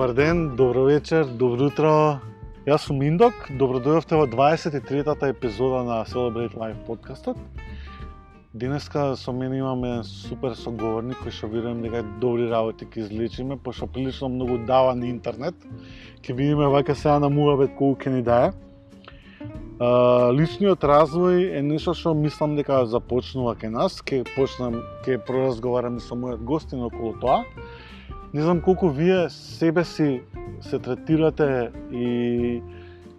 Добар ден, добро вечер, добро утро. Јас сум Индок, добродојавте во 23-та епизода на Celebrate Life подкастот. Денеска со мене имаме еден супер соговорник кој што верувам дека добри работи ќе излечиме, пошто прилично многу дава на интернет. Ќе видиме вака сега на муабет колку ќе ни дае. Личниот развој е нешто што мислам дека започнува кај нас, ќе проразговараме со мојот гостин околу тоа. Не знам колку вие себе си се третирате и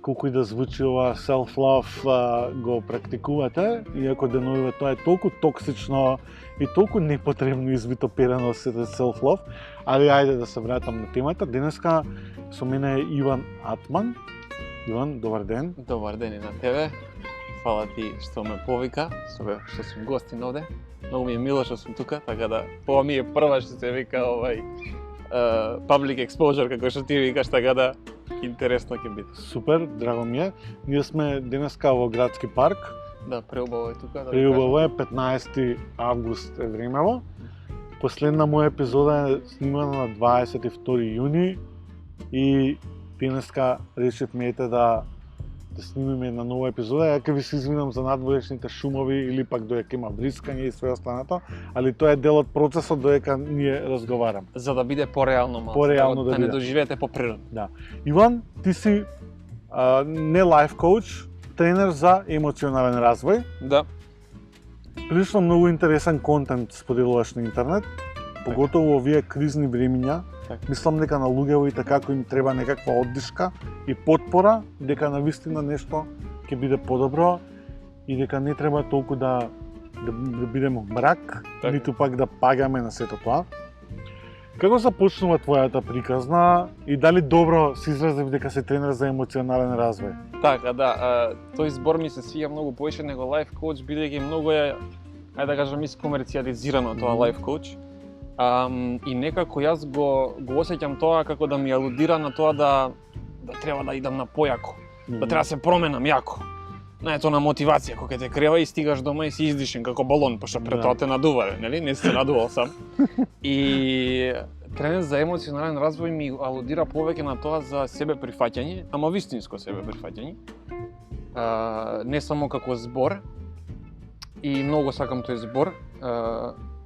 колку и да звучи ова self-love го практикувате, иако деновиве тоа е толку токсично и толку непотребно извитоперено сето self-love, али ајде да се вратам на темата. Денеска со мене е Иван Атман. Иван, добар ден. Добар ден и на тебе. Фала ти што ме повика, што сум гостин овде. Многу ми е мило што сум тука, така да ова ми е прва што се вика public exposure, како што ти викаш, така да интересно ќе биде. Супер, драго ми е. Ние сме денеска во градски парк. Да, преубаво е тука. Да преубаво е, 15 август е времево. Последна моја епизода е снимана на 22 јуни и денеска решивме да снимиме една нова епизода. Ја ќе ви се извинам за надворешните шумови или пак доека има брискање и све останато, али тоа е дел од процесот доека ние разговараме. За да биде пореално малку. Пореално да биде. не доживеете по природа. Да. Иван, ти си не лайф коуч, тренер за емоционален развој. Да. Прилично многу интересен контент споделуваш на интернет, поготово во овие кризни времиња. Мислам дека на луѓето како им треба некаква оддишка и потпора, дека навистина нешто ќе биде подобро и дека не треба толку да бидеме мрак, ниту пак да пагаме на сето тоа. Како започнува твојата приказна и дали добро се изразив дека се тренер за емоционален развој? Така, да, тој збор ми се свија многу повеќе него лайф коуч, бидејќи многу е, ајде да кажам, искомерцијализирано тоа лайф коуч. И некако јас го осеќам тоа како да ми алудира на тоа да треба да идам на појако, да треба да се променам јако. На ето на мотивација, кога те крева и стигаш дома и си издишен како балон, пошто пред тоа те надува, нели? Не се надувал сам. И тренер за емоционален развој ми алудира повеќе на тоа за себе прифаќање, ама вистинско себе прифаќање. Не само како збор, и многу сакам тој збор,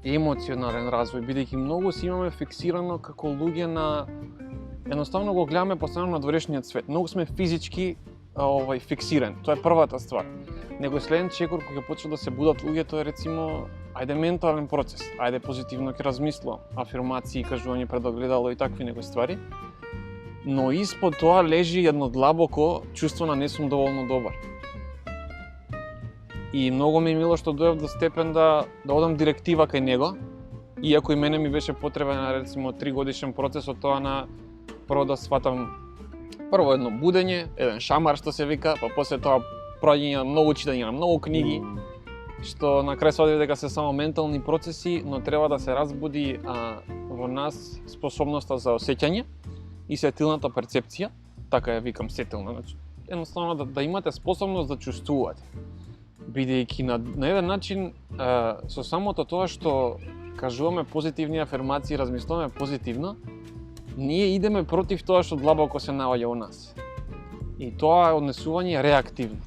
емоционален развој, бидејќи многу си имаме фиксирано како луѓе на едноставно го гледаме постојано на надворешниот свет. Многу сме физички фиксирани. Тоа е првата ствар. Него следен чекор кога ќе почнат да се будат луѓето е рецимо ајде ментален процес, ајде позитивно ќе размислам, афирмации, кажување пред огледало и такви некои ствари. Но испод тоа лежи едно длабоко чувство на не сум доволно добар. И многу ми е мило што дојав до степен да одам директива кај него, иако и мене ми беше потребен рецимо 3 годишен процес од тоа на прво да сватам едно будење, еден шамар што се вика, па после тоа проаѓање на многу читање на многу книги, што на крај се оди дека се само ментални процеси, но треба да се разбуди во нас способноста за осеќање и сетилната перцепција, така ја викам сетилна, значи едноставно да имате способност да чувствувате. Бидејќи на еден начин со самото тоа што кажуваме позитивни афирмации, размислуваме позитивно, ние идеме против тоа што длабоко се наоѓа во нас. И тоа е однесување реактивно.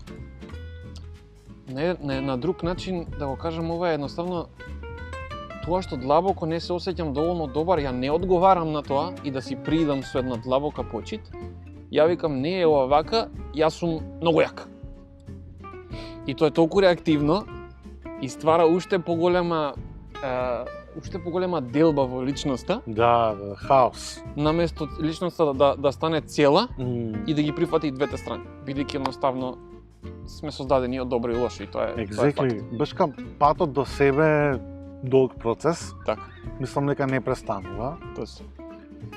На друг начин, да го кажам, ова е едноставно тоа што длабоко не се осеќам доволно добар, ја не одговарам на тоа и да си приидам со една длабока почит, ја викам не е ова вака, јас сум многу јак. И тоа е толку реактивно и ствара уште поголема делба во личноста. Да, хаос. Наместо личноста да стане цела и да ги прифати и двете страни. Бидејќи едноставно сме создадени од добро и лошо и тоа е Exactly. Бешка патот до себе е долг процес. Така. Мислам дека не престанува. Точно.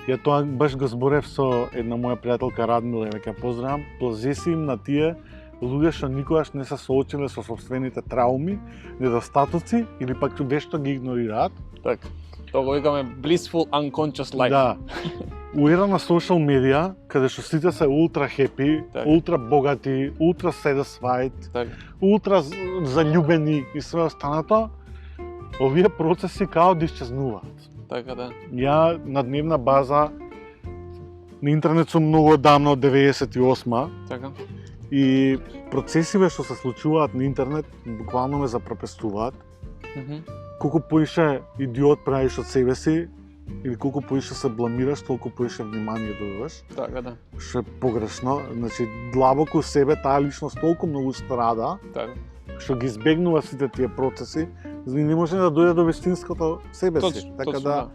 Ја тоа баш го зборев со една моја пријателка Радмила, веќе поздравам. Плази си им на тие луѓе што никогаш не се соочиле со собствените трауми, недостатоци или пак вешто ги игнорираат. Така. Тоа го викаме blissful unconscious life. Да. У ера на социјал медија, каде што сите се ултра хепи, ултра богати, ултра satisfied, ултра заљубени и све останато, овие процеси као да исчезнуваат. Така да. Ја на дневна база на интернет сум многу одамна, од 98-ма, Така. и процесиве што се случуваат на интернет буквално ме запропестуваат. Колку поише идиот правиш од себе си, или колку поише се бламираш, толку поише внимание добиваш. Така, да. Што е погрешно. Значи, длабоко у себе таа личност толку многу страда, Така. што ги избегнува сите тие процеси, за да не може да дојде до вистинското себе си. Точно, Така точно, да,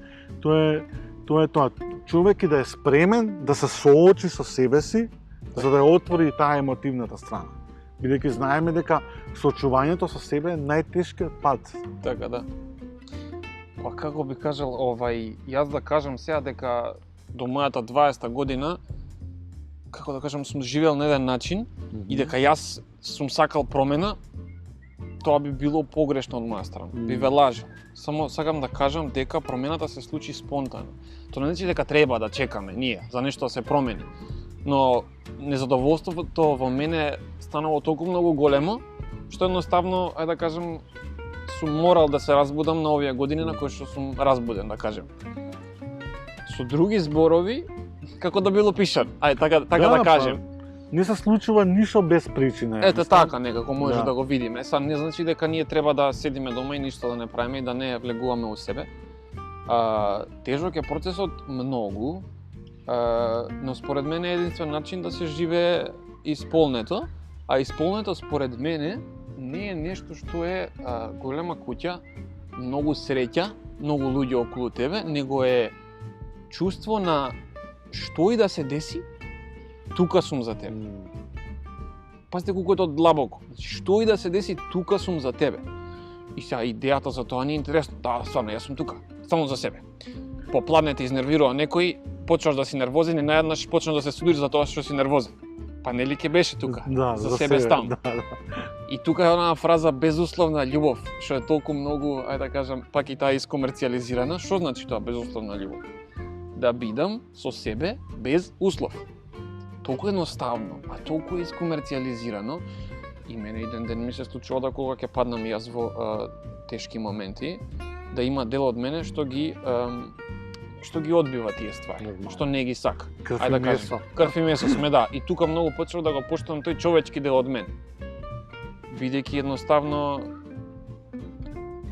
тоа е тоа. Човек и да е спремен да се соочи со себе си, за да ја отвори таа емотивната страна. Бидејќи знаеме дека соочувањето со себе е најтешкиот пат. Така, да. Па како би кажал, јас да кажам сега дека до мојата 20-та година, како да кажам, сум живеел на еден начин и дека јас сум сакал промена, тоа би било погрешно од моја страна. Би ве лажал. Само сакам да кажам дека промената се случи спонтано. Тоа не значи дека треба да чекаме ние за нешто да се промени. Но незадоволството во мене станало толку многу големо, што едноставно, ајде да кажам, сум морал да се разбудам на овие години на кои што сум разбуден, да кажем. Со други зборови, како да било пишан, така да кажем. Не се случува ништо без причина. Ете така некако може Да. да го видиме. Са не значи дека ние треба да седиме дома и ништо да не правиме и да не влегуваме у себе. Тежок е процесот многу, но според мене е единствен начин да се живее исполнето, а исполнето според мене не е нешто што е голема куќа, многу среќа, многу луѓе околу тебе, него е чувство на што и да се деси, тука сум за тебе. Пазите колку е тоа длабоко. Значи, што и да се деси, тука сум за тебе. И сега идејата за тоа не е интересно. Да, стварно, јас сум тука, само за себе. Попладне те изнервирува некој, почнаш да си нервозен и наеднаш почнаш да се судиш за тоа што си нервозен. Па нели ќе беше тука, за себе стам. Да. И тука е онаа фраза безусловна љубов, што е толку многу, ајде да кажам, пак и таа искомерцијализирана. Што значи тоа безусловна љубов? Да бидам со себе без услов. Толку едноставно, а толку искомерцијализирано. И мене еден ден ми се случува да кога ќе паднам јас во тешки моменти, да има дел од мене што ги одбива тие ствари, што не ги сака. Крв и месо. Крв и месо сме, да. И тука многу почнав да го поштувам тој човечки дел од мене. Бидејќи едноставно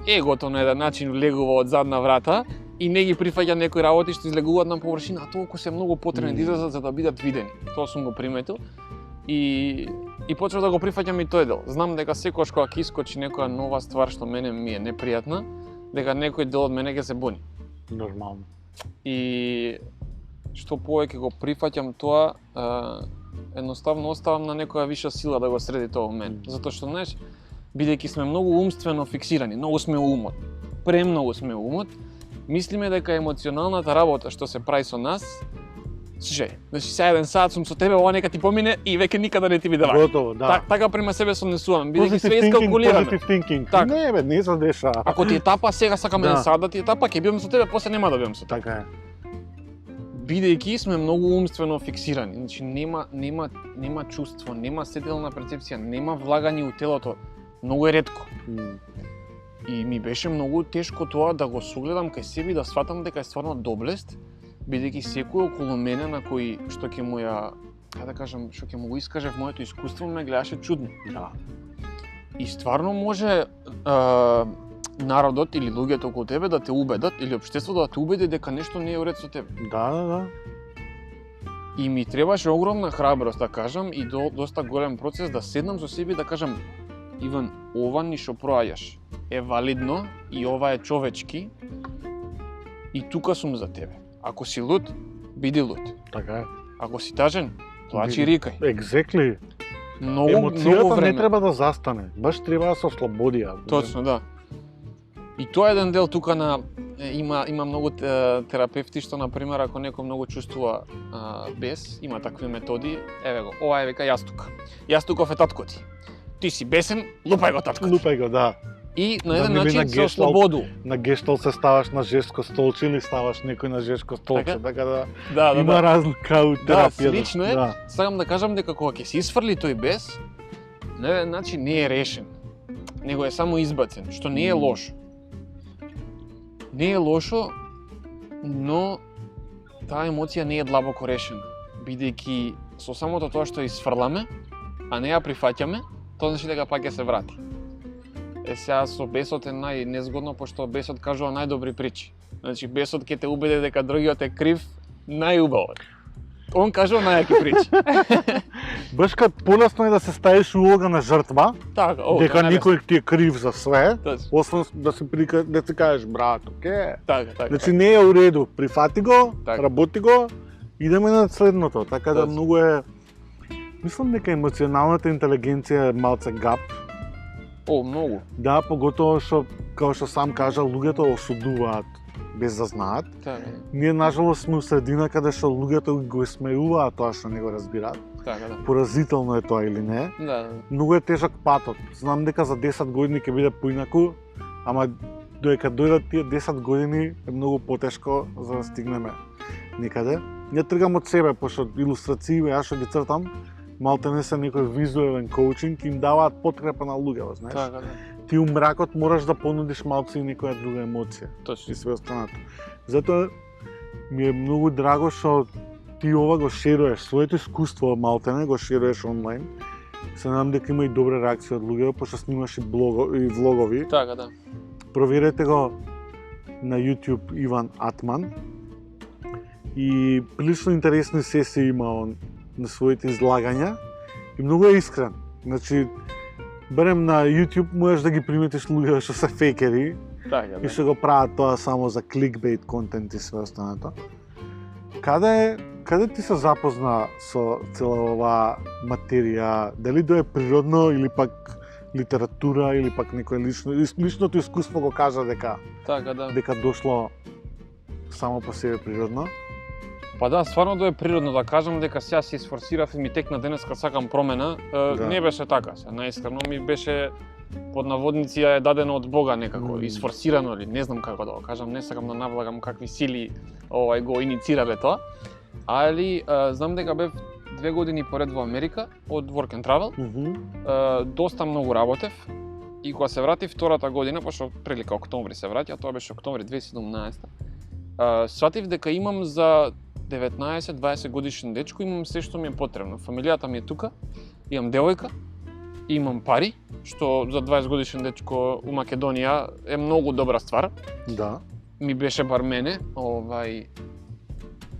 егото на еден начин влегува од задна врата и не ги прифаќа некои работи што излегуваат на површина, а толку се многу потребни да излезат за да бидат видени. Тоа сум го приметил. И почнав да го прифаќам и тој дел. Знам дека секогаш кога ќе искочи некоја нова ствар што мене ми е непријатна, дека некој дел од мене ќе се буни. Нормално. И што повеќе го прифаќам тоа, едноставно оставам на некоја виша сила да го среди тоа во мене. Затоа што, знаеш, бидејќи сме многу умствено фиксирани, многу сме умот, премногу сме умот, мислиме дека емоционалната работа што се прави со нас, слушај, значи сега 1 сат сум со тебе, ова нека ти помине и веќе никада не ти биде вака. Готово, да. Така према себе се однесувам, бидејќи све искалкулирано. Positive thinking. Така. Не бе, не се деша. Ако ти е тапа, сега сакаме Да. 1 сат да ти е тапа, ќе бидам со тебе, после нема да бидам со тебе. Така е. Бидејќи сме многу умствено фиксирани, значи нема чувство, нема сетилна перцепција, нема влагање у телото, многу е ретко. И ми беше многу тешко тоа да го согледам кај себе и да сватам дека е стварно доблест, бидејќи секој околу мене на кој што ќе му ја, како да кажам, што ќе му го искаже в моето искуство, ме гледаше чудно. Да. И стварно може народот или луѓето околу тебе да те убедат или општеството да те убеди дека нешто не е уред со тебе. Да. И ми требаше огромна храброст да кажам и доста голем процес да седнам со себе и да кажам: Иван, ова ни што проаѓаш е валидно и ова е човечки и тука сум за тебе. Ако си луд, биди луд. Така е. Ако си тажен, плачи и рикај. Exactly. Многу Емоцијата време. не треба да застане, баш треба да се ослободи. Точно, да. И тоа е еден дел тука на има многу терапевти што на пример ако некој многу чувствува бес, има такви методи, еве го, ова е века јас тука. Јас тука е татко ти. Ти си бесен, лупај го татко. Лупај го, да. И на Да еден не би начин на се гешталт. ослободу. На гештал се ставаш на жеско столче или ставаш некој на жеско столче, Така? така да Да, има разлика у терапијата. слично е. Да. Сакам да кажам дека кога ќе се исфрли тој бес, на еден начин не е решен, него е само избацен, што не е лошо. Не е лошо, но таа емоција не е длабоко решена. бидејќи со самото тоа што исфрламе, а не ја прифаќаме, тоа значи дека пак ќе се врати. Сега со бесот е најнезгодно, пошто бесот кажува најдобри причи. Значи бесот ќе те убеди дека другиот е крив најубаво. Он кажува најаки причи. Баш кад полесно е да се ставиш улога на жртва, Така, дека никој ти е крив за све, Точно. освен да си кажеш брат, окей. Така. Значи не е у реду, прифати го, Така. работи го, идеме на следното. Така да Точно. многу е... Мислам дека емоционалната интелигенција е малце гап. Многу. Да, поготово што, како што сам кажа, луѓето осудуваат без да знаат. Така, Ние, нажалост, сме у средина каде што луѓето го смејуваат тоа што не го разбираат. така, да. Поразително е тоа или не. Да, Многу е тежок патот. Знам дека за 10 години ќе биде поинаку, ама додека дојдат тие 10 години е многу потешко за да стигнеме некаде. Не тргам од себе, пошто илустрации јас што ги цртам, малте не се некој визуелен коучинг, им даваат потрепа на луѓето, знаеш. така, да. Ти у мракот мораш да понудиш малце и некоја друга емоција Точно. и све останато. Затоа ми е многу драго што ти ова го шеруваш, своето искуство малтене го шеруваш онлайн. Се надам дека има и добра реакција од луѓето, пошто снимаш и влогови. Така, да. Проверете го на YouTube Иван Атман. И прилично интересни сесии има он на своите излагања и многу е искрен. Значи, барем на YouTube можеш да ги приметиш луѓе што се фейкери Така, и да. што го прават тоа само за кликбейт контент и све останато. Каде ти се запозна со цела оваа материја? Дали тоа е природно или пак литература или пак некој личното искуство го кажа дека Така, да. дошло само по себе природно? Па да, стварно да е природно да кажам дека сега се изфорсирав и ми текна денеска сакам промена. Да. Не беше така, се наискрено ми беше под наводници е дадено од Бога некако, изфорсирано или не знам како да го кажам, не сакам да навлагам какви сили го иницирале тоа. Али знам дека бев 2 години поред во Америка од Work and Travel. Доста многу работев и кога се вратив втората година, пошто прилика октомври се враќа, тоа беше октомври 2017. Сватив дека имам за 19-20 годишен дечко, имам се што ми е потребно. Фамилијата ми е тука, имам девојка, имам пари, што за 20 годишен дечко у Македонија е многу добра ствар. Да. Ми беше бар мене,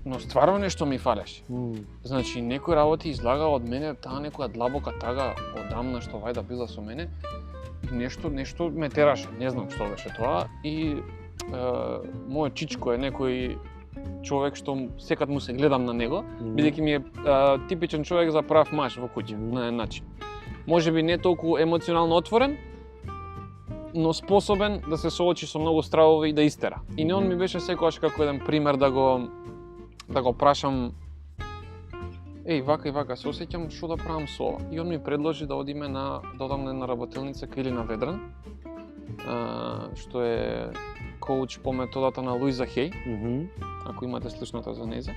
но стварно нешто ми фалеше. Значи, некои работи излага од мене, таа некоја длабока тага одамна што вајда била со мене. Нешто ме тераше, не знам што беше тоа. И мојот чичко е некој човек што секад му се гледам на него, бидејќи ми е типичен човек за прав маж во куќа, на еден начин. Можеби не толку емоционално отворен, но способен да се соочи со многу стравови и да истера. И не он ми беше секогаш како еден пример да го прашам вака и вака се осеќам, што да правам со ова. И он ми предложи да одиме да одам на една работилница кај Илина Ведран, што е коуч по методата на Луиза Хей, ако имате слушната за нејзе.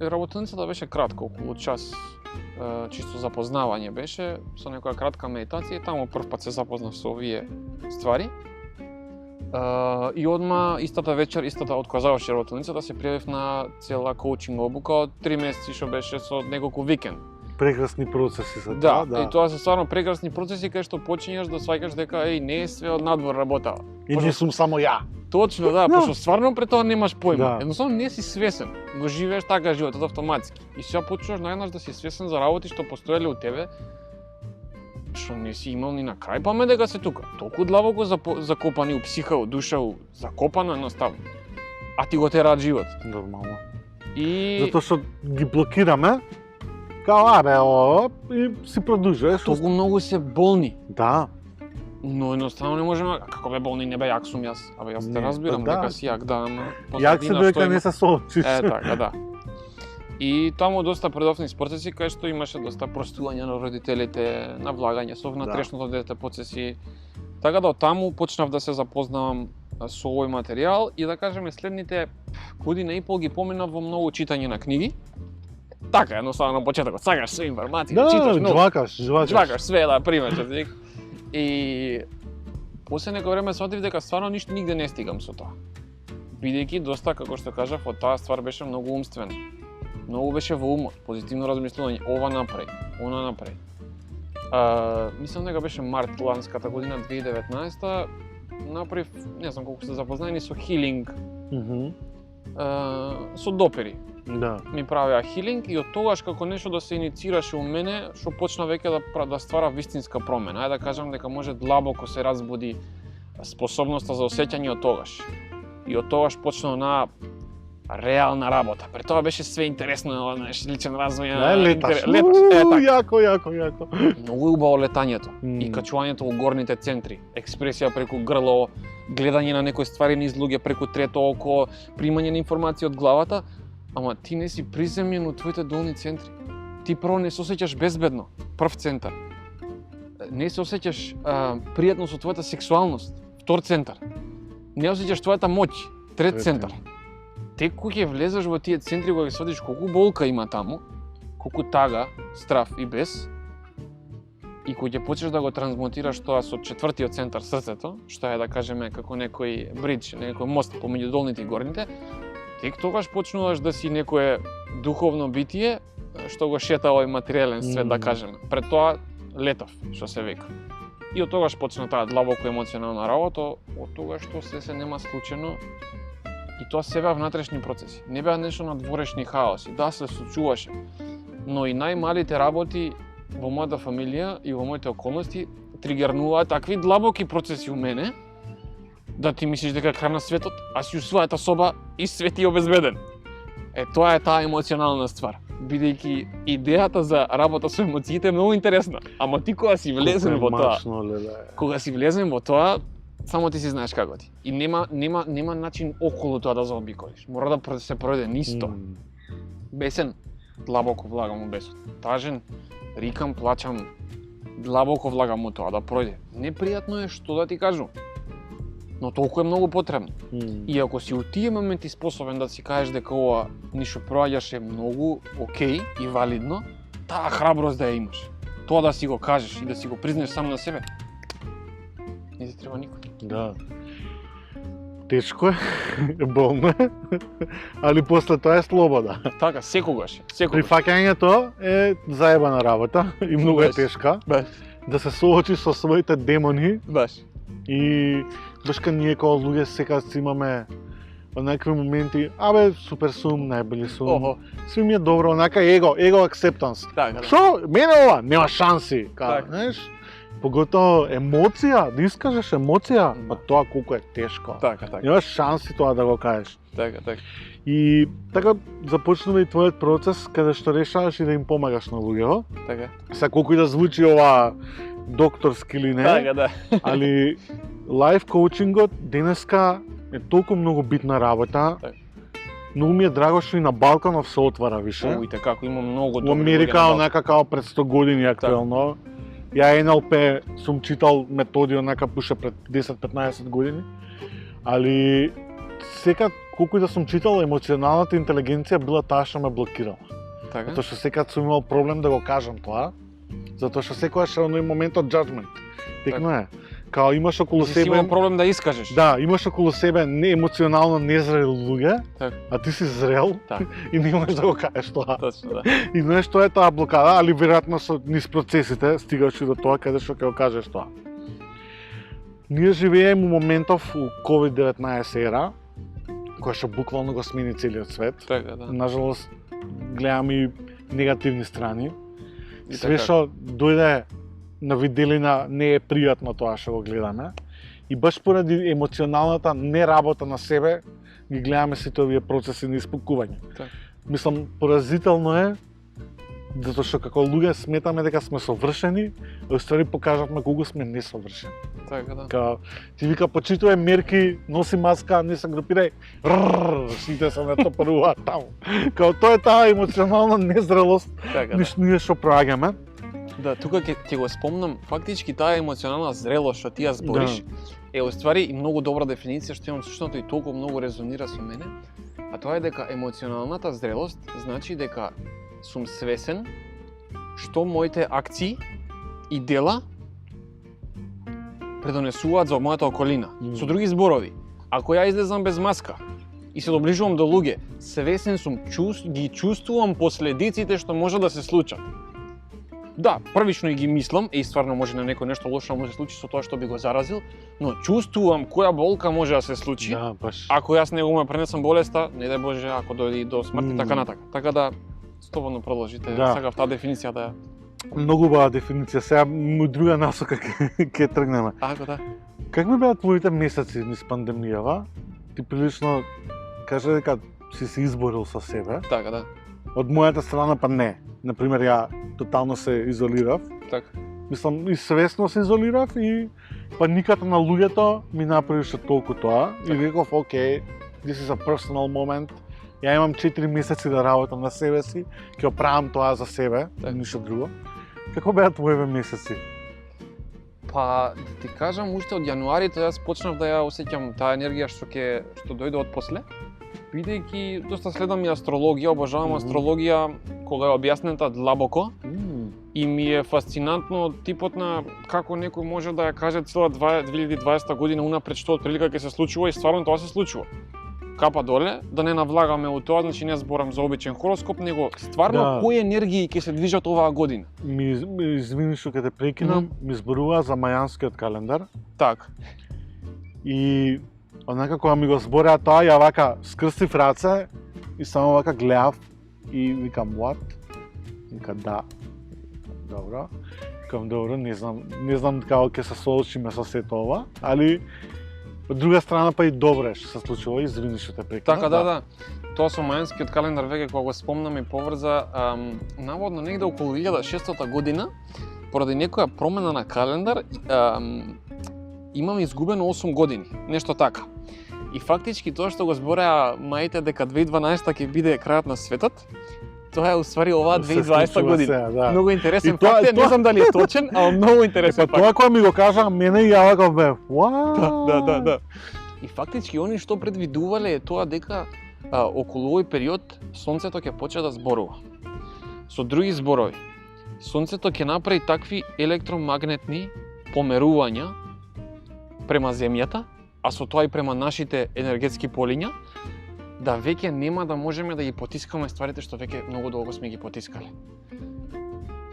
Работилницата беше кратка, околу час, чисто запознавање беше, со некоја кратка медитација, таму прв пат се запознав со овие ствари. И одма, истата вечер, од кога заврши работилницата, се пријавив на цела коучинг обука од 3 месеци, што беше со неколку викенд. Прекрасни процеси за Да, тоа, и тоа се стварно прекрасни процеси кај што почињаш да сваќаш дека не е све од надвор работава. И не сум само ја. Точно, да, пошто стварно пред тоа немаш појма. Да. Едноставно не си свесен. Го живееш така животот автоматски. И сега почнуваш најнаш да си свесен за работи што постоеле у тебе, што не си имал ни на крај памет дека се тука. Толку длабоко закопани у психа, у душа, закопано едноставно. А ти го тераат живот. Нормално. И Затоа што ги блокираме, као и си продолжуваш. толку многу се болни. Да. Но едноставно не можеме, како бе болни, не бе јак сум јас. Абе јас те Не, разбирам да. дека си јак, да, ама Јак се дека не се соочиш. така, да. И таму доста предовни процеси кај што имаше доста простување на родителите, на влагање со внатрешното дете процеси. Така да од таму почнав да се запознавам со овој материјал и да кажеме следните година и пол ги поминав во многу читање на книги. Така, едноставно на почетокот, сакаш све информации, читаш многу. Жвакаш све, да, примеш. И после некој време сватив дека стварно ништо нигде не стигам со тоа. Бидејќи доста, како што кажав, од таа ствар беше многу умствена. Многу беше во умот, позитивно размислување, ова направи, она направи. Мислам дека беше март ланската година, 2019, направив, не знам колку сте запознаени со хилинг, со допери. Да. Ми правеа хилинг и од тогаш како нешто да се иницираше у мене, што почна веќе да ствара вистинска промена. Ајде да кажам дека може длабоко се разбуди способноста за осеќање од тогаш. И од тогаш почна на реална работа. Пред тоа беше све интересно, знаеш, личен развој. Леташ. Јако. Многу убаво летањето и качувањето во горните центри, експресија преку грло, гледање на некои ствари низ луѓе преку трето око, примање на информација од главата, ама ти не си приземјен у твоите долни центри. Ти прво не се осеќаш безбедно, прв центар. Не се осеќаш пријатно со твојата сексуалност, втор центар. Не осеќаш твојата моќ, трет центар. Тек кога ќе влезеш во тие центри, кога ќе сватиш колку болка има таму, колку тага, страф и бес, и кога ќе почнеш да го трансмутираш тоа со четвртиот центар, срцето, што е да кажеме како некој бридж, некој мост помеѓу долните и горните, тек тогаш почнуваш да си некое духовно битие што го шета овој материјален свет, да кажеме. Пред тоа летав, што се века. И од тогаш почна таа длабоко емоционална работа, од тогаш што се нема случајно. И тоа се беа внатрешни процеси. Не беа нешто надворешни хаоси. Да, се случуваше. Но и најмалите работи во мојата фамилија и во моите околности тригернуваат такви длабоки процеси у мене, да ти мислиш дека крај на светот, а си у својата соба и свет е обезбеден. Тоа е таа емоционална ствар. Бидејќи идејата за работа со емоциите е многу интересна. Ама ти кога си влезен во тоа, само ти си знаеш како ти. И нема начин околу тоа да заобиколиш. Мора да се пројде нисто. Бесен, длабоко влагам у бесот. Тажен, рикам, плачам, длабоко влагам у тоа да пројде. Непријатно е што да ти кажу, но толку е многу потребно. И ако си у тие моменти способен да си кажеш дека ова ништо проаѓаш е многу окей и валидно, таа храброст да ја имаш. Тоа да си го кажеш и да си го признаеш сам на себе, не ти треба никој. Да. Тешко е, болно е, али после тоа е слобода. Така, секогаш. Прифаќањето е заебана работа и многу е тешка. Да се соочи со своите демони. И башка ние како луѓе секогаш имаме некакви моменти, супер сум, најболи сум. Сви ми е добро, онака его acceptance. Шо, мене ова, нема шанси, знаеш? Поготово емоција, да искажеш емоција, па тоа колку е тешко. Немаш шанси тоа да го кажеш. И така започнува и твојот процес каде што решаваш и да им помагаш на луѓето. Сега колку и да звучи ова докторски или не, али лайф коучингот денеска е толку многу битна работа. Многу ми е драго што и на Балканов се отвара више. И како има многу добри. Во Америка онака као пред 100 години актуелно. Ја НЛП сум читал методи онака пуше пред 10-15 години. Али секад колку и да сум читал, емоционалната интелигенција била таа што ме блокирала. Затоа што секад сум имал проблем да го кажам тоа. Затоа што секогаш е оној моментот judgment. Текно е. Као имаш околу себе... Си имал проблем да искажеш. Да, имаш околу себе емоционално незрели луѓе, а ти си зрел и не можеш да го кажеш тоа. Точно, да. И знаеш што е таа блокада, али веројатно со низ процесите стигаш и до тоа каде што ќе го кажеш тоа. Ние живееме у моментов у COVID-19 ера, која што буквално го смени целиот свет. Нажалост, гледаме и негативни страни. Све што дојде на виделина не е пријатно тоа што го гледаме. И баш поради емоционалната неработа на себе, ги гледаме сите овие процеси на испукување. Мислам, поразително е, затоа што како луѓе сметаме дека сме совршени, а уствари покажавме колку сме несовршени. Ти вика, почитувај мерки, носи маска, не се групирај, сите се натопаруваат таму. Као тоа е таа емоционална незрелост, ние што проаѓаме. Да, тука ќе го спомнам, фактички таа емоционална зрелост што ти ја збориш, е уствари и многу добра дефиниција што имам сушното и толку многу резонира со мене, а тоа е дека емоционалната зрелост значи дека сум свесен што моите акции и дела предонесуваат за мојата околина. Со други зборови, ако ја излезам без маска и се доближувам до луѓе, свесен сум, ги чувствувам последиците што може да се случат. Да, првично и ги мислам, стварно може на некој нешто лошо може да се случи со тоа што би го заразил, но чувствувам која болка може да се случи. Да, баш. Ако јас не го пренесам болеста, не дај Боже, ако дојде и до смрт, така натака. Така да, слободно продолжите, сакав таа дефиниција да ја... Многу убава дефиниција, сега му друга насока ќе тргнеме. Ако да. Как би беа твоите месеци низ пандемијава? Ти прилично кажа дека си се изборил со себе. Така да. Од мојата страна па не. Например, ја тотално се изолирав. Така. Мислам, и свесно се изолирав и паниката на луѓето ми направише толку тоа. И реков, окей, this is a personal moment. Ја имам 4 месеци да работам на себе си, ќе оправам тоа за себе, ништо друго. Како беа твоите месеци? Па, да ти кажам, уште од јануари јас почнав да ја осеќам таа енергија што дојде од после. Бидејќи доста следам и астрологија, обожавам астрологија кога е објаснета длабоко. И ми е фасцинантно типот на како некој може да ја каже цела 2020 година унапред што отприлика ќе се случува и стварно тоа се случува. Капа доле, да не навлагаме у тоа, значи не зборам за обичен хороскоп, него стварно кои енергии ќе се движат оваа година. Извини што ќе те прекинам, ми зборува за мајанскиот календар. Так. И онака кога ми го збореа тоа, ја вака скрстив раце и само вака гледав и викам what? Вика да. Добро. Викам добро, не знам како ќе се соочиме со сето ова, али од друга страна па и добре што се случува, извини што те прекинав. Така да. Тоа со мајанскиот календар веќе кога го спомнам и поврза, наводно негде околу 1600 година, поради некоја промена на календар, имам изгубено 8 години, нешто така. И фактички тоа што го збореа маите дека 2012 ќе биде крајот на светот, тоа е уствари оваа 2020 година. Да. Многу интересен факт, не знам дали е точен, ама многу интересен факт. Тоа кога ми го кажа, мене и ја вака бе. Да. И фактички они што предвидувале е тоа дека околу овој период сонцето ќе почне да зборува. Со други зборови, сонцето ќе направи такви електромагнетни померувања према земјата, а со тоа и према нашите енергетски полиња, да веќе нема да можеме да ги потискаме стварите што веќе многу долго сме ги потискале.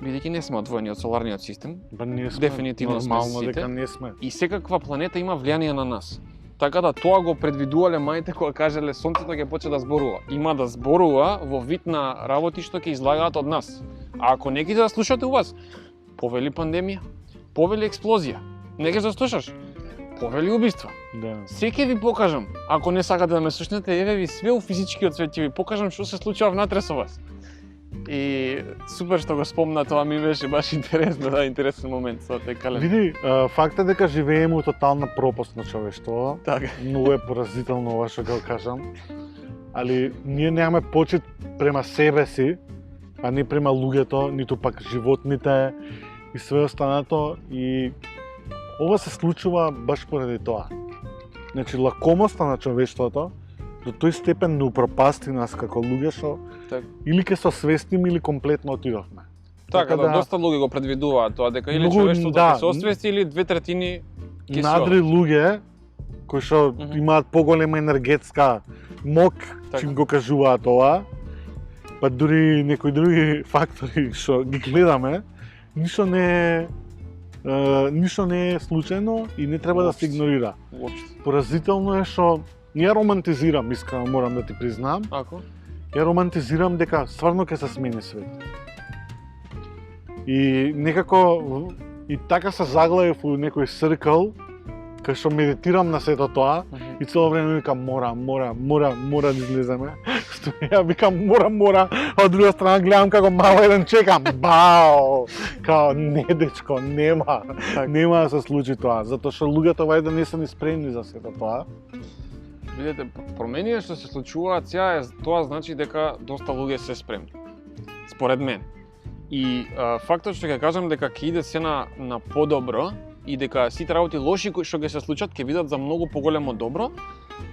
Бидејќи не сме одвоени од соларниот систем, дефинитивно сме сите, дека не сме. И секаква планета има влијание на нас. Така да тоа го предвидувале маите кога кажале сонцето ќе почне да зборува. Има да зборува во вид на работи што ќе излагаат од нас. А ако не ќе да слушате у вас, повели пандемија, повели експлозија, не ќе заслушаш. Повели убиства. Да. Се ќе ви покажам. Ако не сакате да ме слушнете, еве ви све у физичкиот свет ќе ви покажам што се случува внатре со вас. И супер што го спомна, тоа ми беше баш интересно, интересен момент со тој календар. Види, фактот дека живееме у тотална пропаст на човештво. Така. Многу е поразително ова што го кажам. Али ние немаме почит према себе си, а не према луѓето, ниту пак животните и све останато, и ова се случува баш поради тоа. Значи, лакомоста на човештвото до тој степен не упропасти нас како луѓе што или ќе се освестиме или комплетно отидовме. Така да, доста луѓе го предвидуваат тоа, дека или човештвото ќе се освести или 2/3 ќе се... Надри луѓе кои што имаат поголема енергетска мок, чим го кажуваат ова, па дури некои други фактори што ги гледаме, ништо не е случајно и не треба да се игнорира. Поразително е што ја романтизирам, искрено морам да ти признам. Ако? Ја романтизирам дека стварно ќе се смени свет. И некако и така се заглавив у некој циркл, кај што медитирам на сето тоа и цело време викам мора да излеземе. Ја викам мора, а од друга страна гледам како мало еден чекам. Бао! Као не дечко, нема да се случи тоа, затоа што луѓето вајде не се ни спремни за сето тоа. Видете, промените што се случуваат сега, тоа значи дека доста луѓе се спремни. Според мен. И фактот што ќе кажам дека ќе иде се на подобро и дека сите работи лоши кои што ќе се случат ќе бидат за многу поголемо добро,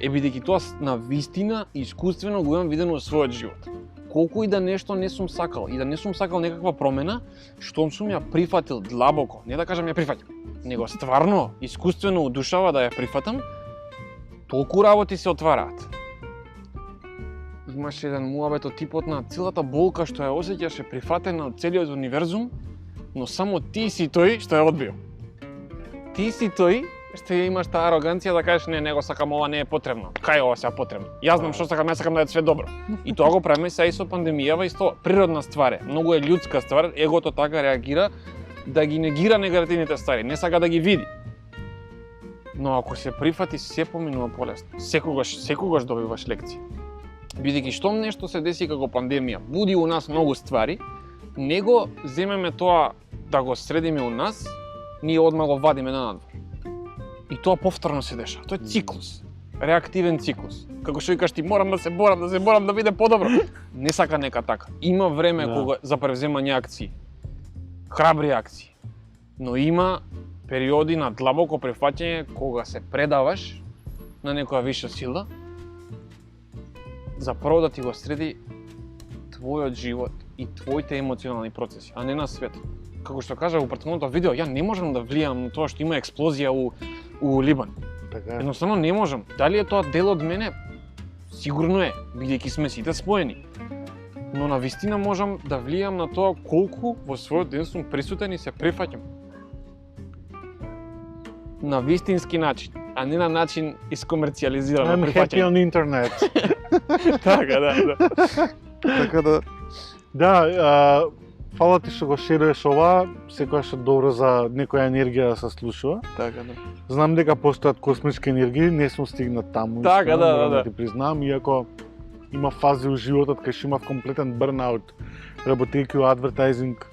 е бидејќи тоа на вистина искуствено го имам видено во својот живот. Колку и да нешто не сум сакал и да не сум сакал некаква промена, што сум ја прифатил длабоко, не да кажам ја прифатил, него стварно искуствено удушава да ја прифатам, толку работи се отвараат. имаше еден муабет од типот на целата болка што ја осеќаше прифатена од целиот универзум, но само ти си тој што ја одбил. Ти си тој што имаш таа ароганција да кажеш не го сакам, ова не е потребно. Кај ова сега потребно? Јас знам што сакам, јас сакам да е све добро. И тоа го правиме сега и со пандемијава, исто природна ствар е, многу е људска ствар, егото така реагира да ги негира негативните ствари, не сака да ги види. Но ако се прифати, се поминува полесно. Секогаш добиваш лекција. Бидејќи штом нешто се деси како пандемија, буди у нас многу ствари, него земеме тоа да го средиме у нас, ние одма го вадиме на надвор. И тоа повторно се деша. Тоа е циклус. Реактивен циклус. Како што викаш ти, морам да се борам да биде подобро. Не сака нека така. Има време кога за превземање акции. Храбри акции. Но има периоди на длабоко прифаќање кога се предаваш на некоја виша сила за прво да ти го среди твојот живот и твоите емоционални процеси, а не на светот. Како што кажа во претходното видео, ја не можам да влијам на тоа што има експлозија у Либан. Така е. Едноставно не можам. Дали е тоа дел од мене? Сигурно е, бидејќи сме сите споени. Но на вистина можам да влијам на тоа колку во својот ден сум присутен и се прифаќам. На вистински начин, а не на начин искомерцијализирано I'm happy прифаќање. on internet. Така, да. Така да... Да, фала ти што го шеруваш ова, секогаш е добро за некоја енергија да се слушува. Така, да. Знам дека постојат космички енергии, не сум стигнат таму. Така, искрено, да. морам ти признам, иако има фази у животот кај што имав комплетен бърнаут, работејќи у адвертайзинг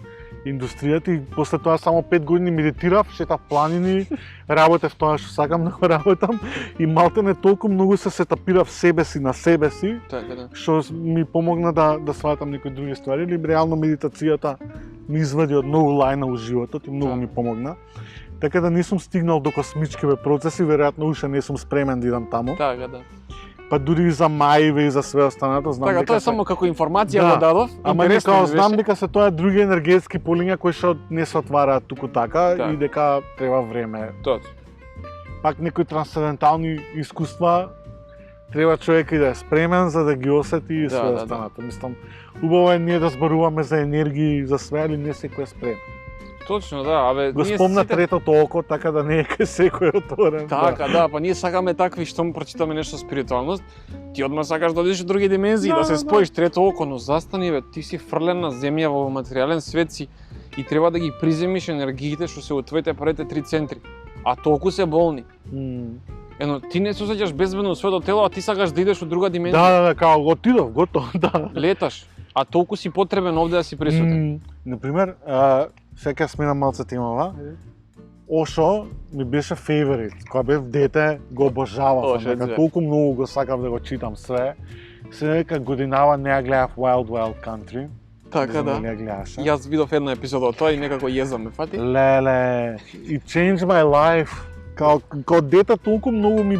индустријата и после тоа само 5 години медитирав, шетав планини, работев тоа што сакам да го работам и малтене толку многу се сетапирав себе си на себе си, Така, да. што ми помогна да сватам некои други ствари, или реално медитацијата ми извади од многу лајна у животот и многу Да. ми помогна. Така да не сум стигнал до космичкиве процеси, веројатно уште не сум спремен да идам таму. Така, да. Па дури и за мајве и за све останато, знам Така, дека тоа е се... само како информација Да. го дадов. Ама Интересно дека ми знам беше. дека се тоа други енергетски полиња кои што не се отвараат туку така Да. и дека треба време. Точно. Пак некои трансцендентални искуства треба човек и да е спремен за да ги осети и Да, све да, да. останато. Мислам, убаво е ние да зборуваме за енергии и за све, али не секој е спремен. Точно, да. Абе, Го ние спомна сите- третото око, така да не е кај секој отворен. Така, да, па ние сакаме такви штом прочитаме нешто спиритуалност, ти одма сакаш да одиш во други димензии, да се споиш трето око, но застани бе, ти си фрлен на земја во материјален свет си и треба да ги приземиш енергиите што се во твоите првите 3 центри. А толку се болни. Ено, ти не се осеќаш безбедно во своето тело, а ти сакаш да идеш во друга димензија. Да, као отидов, готово, да. Леташ, а толку си потребен овде да си присутен. Например, сега сменам малце темава. Ошо ми беше фейворит. Кога бев дете, го обожавав. Ошо, Дека да. толку многу го сакав да го читам све. Се дека годинава не ја гледав Wild Wild Country. Така, да. Не ја гледаше. Јас видов една епизода од тоа и некако језам ме фати. Леле, it changed my life. Као дете толку многу ми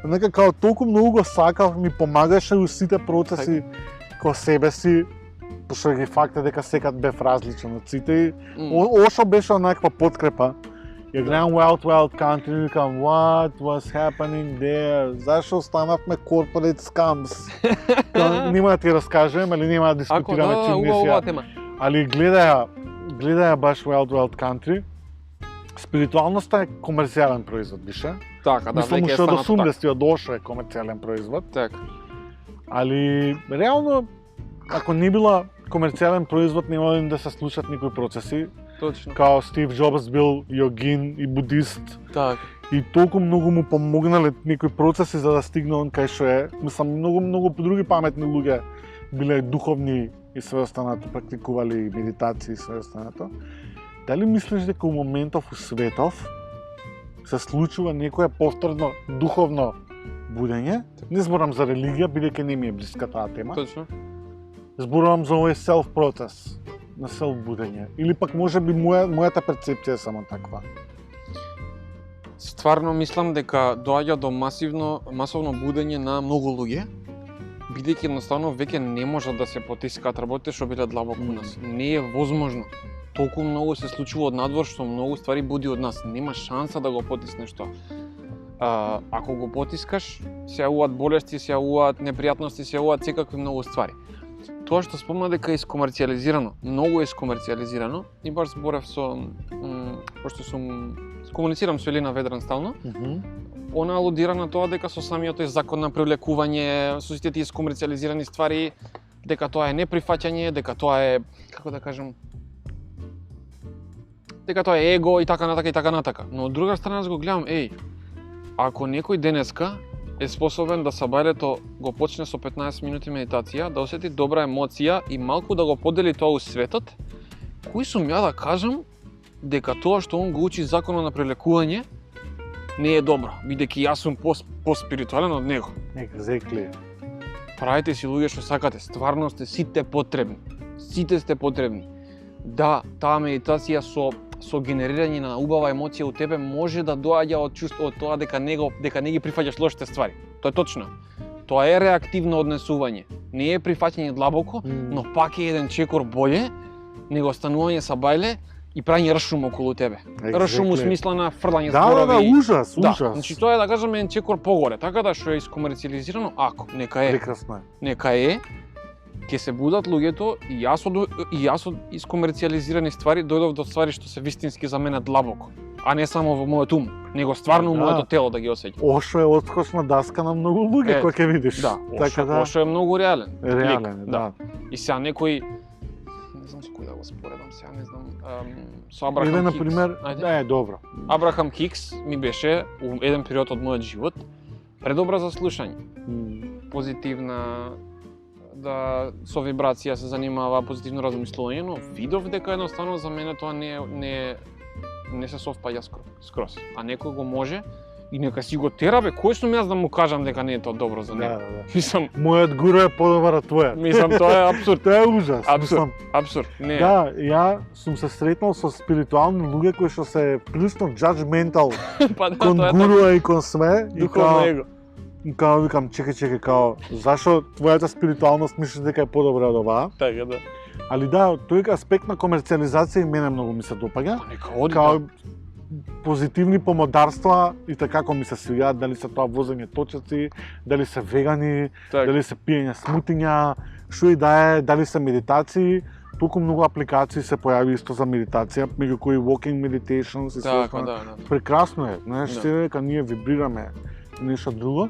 нека као толку многу го сакав, ми помагаше у сите процеси ко себе си, пошто ги факт е дека секад бев различен од сите и Ошо беше онаква подкрепа. Ја гледам Wild Wild Country и викам, what was happening there? Зашо станавме corporate scams? Нема да ти раскажем, или нема да Ако дискутираме да, чим не убава си. тема. Али гледаја баш Wild Wild Country. Спиритуалноста е комерцијален производ више. Така, да, Мислам веќе е уште од станато така. 80-ти дошо е комерцијален производ. Така. Али реално ако не била комерцијален производ нема да се случат никои процеси. Точно. Као Стив Джобс бил йогин и будист Така. и толку многу му помогнале некои процеси за да стигне он кај што е. Мислам, многу други паметни луѓе биле духовни и све останато, практикували медитации и све останато. Дали мислиш дека у моментов у светов се случува некоја повторно духовно будење? Не зборам за религија, бидејќи не ми е блиска таа тема. Точно. Зборувам за овој селф процес на селф будење. Или пак може би мојата перцепција е само таква. Стварно мислам дека доаѓа до масовно будење на многу луѓе, бидејќи едноставно веќе не можат да се потискаат работите што биле длабоко у нас. Не е возможно. Толку многу се случува од надвор што многу ствари буди од нас. Нема шанса да го потиснеш тоа. ако го потискаш, се јавуваат болести, се јавуваат непријатности, се јавуваат секакви многу ствари. Тоа што спомна дека е искомерцијализирано, многу е искомерцијализирано и баш зборев со пошто сум комуницирам со Елина Ведран стално. Она алудира на тоа дека со самиот тој закон на привлекување, со сите тие искомерцијализирани ствари, дека тоа е неприфаќање, дека тоа е, како да кажам, дека тоа е его и така натака и така натака. Но од друга страна го гледам, ако некој денеска е способен да сабајлето го почне со 15 минути медитација, да осети добра емоција и малку да го подели тоа у светот, кој сум ја да кажам дека тоа што он го учи законот на привлекување не е добро, бидејќи јас сум поспиритуален од него. Exactly. Правите си луѓе што сакате, стварно сте сите потребни. Сите сте потребни. Да, таа медитација со генерирање на убава емоција у тебе може да доаѓа од чувство од тоа дека не ги прифаќаш лошите ствари. Тоа е точно. Тоа е реактивно однесување. Не е прифаќање длабоко, но пак е еден чекор боле него станување са бајле и прање ршум околу тебе. Ршум у смисла на фрлање зборови. Да, ужас. Значи тоа е да кажеме еден чекор погоре, така да што е искомерцијализирано, нека е. Прекрасно е. Нека е. Ќе се будат луѓето и јас од искомерцијализирани ствари дојдов до ствари што се вистински за мене длабоко, а не само во мојот ум, него стварно у моето тело да ги осеќам. Ошо е откосна даска на многу луѓе кои ќе видиш. Да, Ошо е многу реален. Реален, да. И сега некој, не знам со кој да го споредам сега, не знам, со Абрахам Хикс. Например, добро. Абрахам Хикс ми беше у еден период од мојот живот предобра за слушање. Позитивна, да со вибрација се занимава, позитивно размислување, но видов дека едноставно за мене тоа не се совпаѓа скроз. А некој го може и нека си го тера, кој сум јас да му кажам дека не е тоа добро за него. Да. Мислам, мојот гуру е подобар од твојот. Мислам, тоа е апсурд. Тоа е ужас. Абсурд. Не. Да, ја сум се сретнал со спиритуални луѓе кои што се прилично judgmental кон гуруа и кон све. Духовно его. Као викам, чекај, као, зашо твојата спиритуалност мислиш дека е подобра од оваа? Така, да. Али да, тој аспект на комерцијализација и мене многу ми се допаѓа. Нека оди, као позитивни помодарства и така како ми се свиѓаат, дали се тоа возење точаци, дали се вегани, дали се пиење смутиња, што и да е, дали се медитации. Толку многу апликации се појави исто за медитација, меѓу кои walking meditations и се. Да. Прекрасно е, знаеш, дека ние вибрираме нешто друго.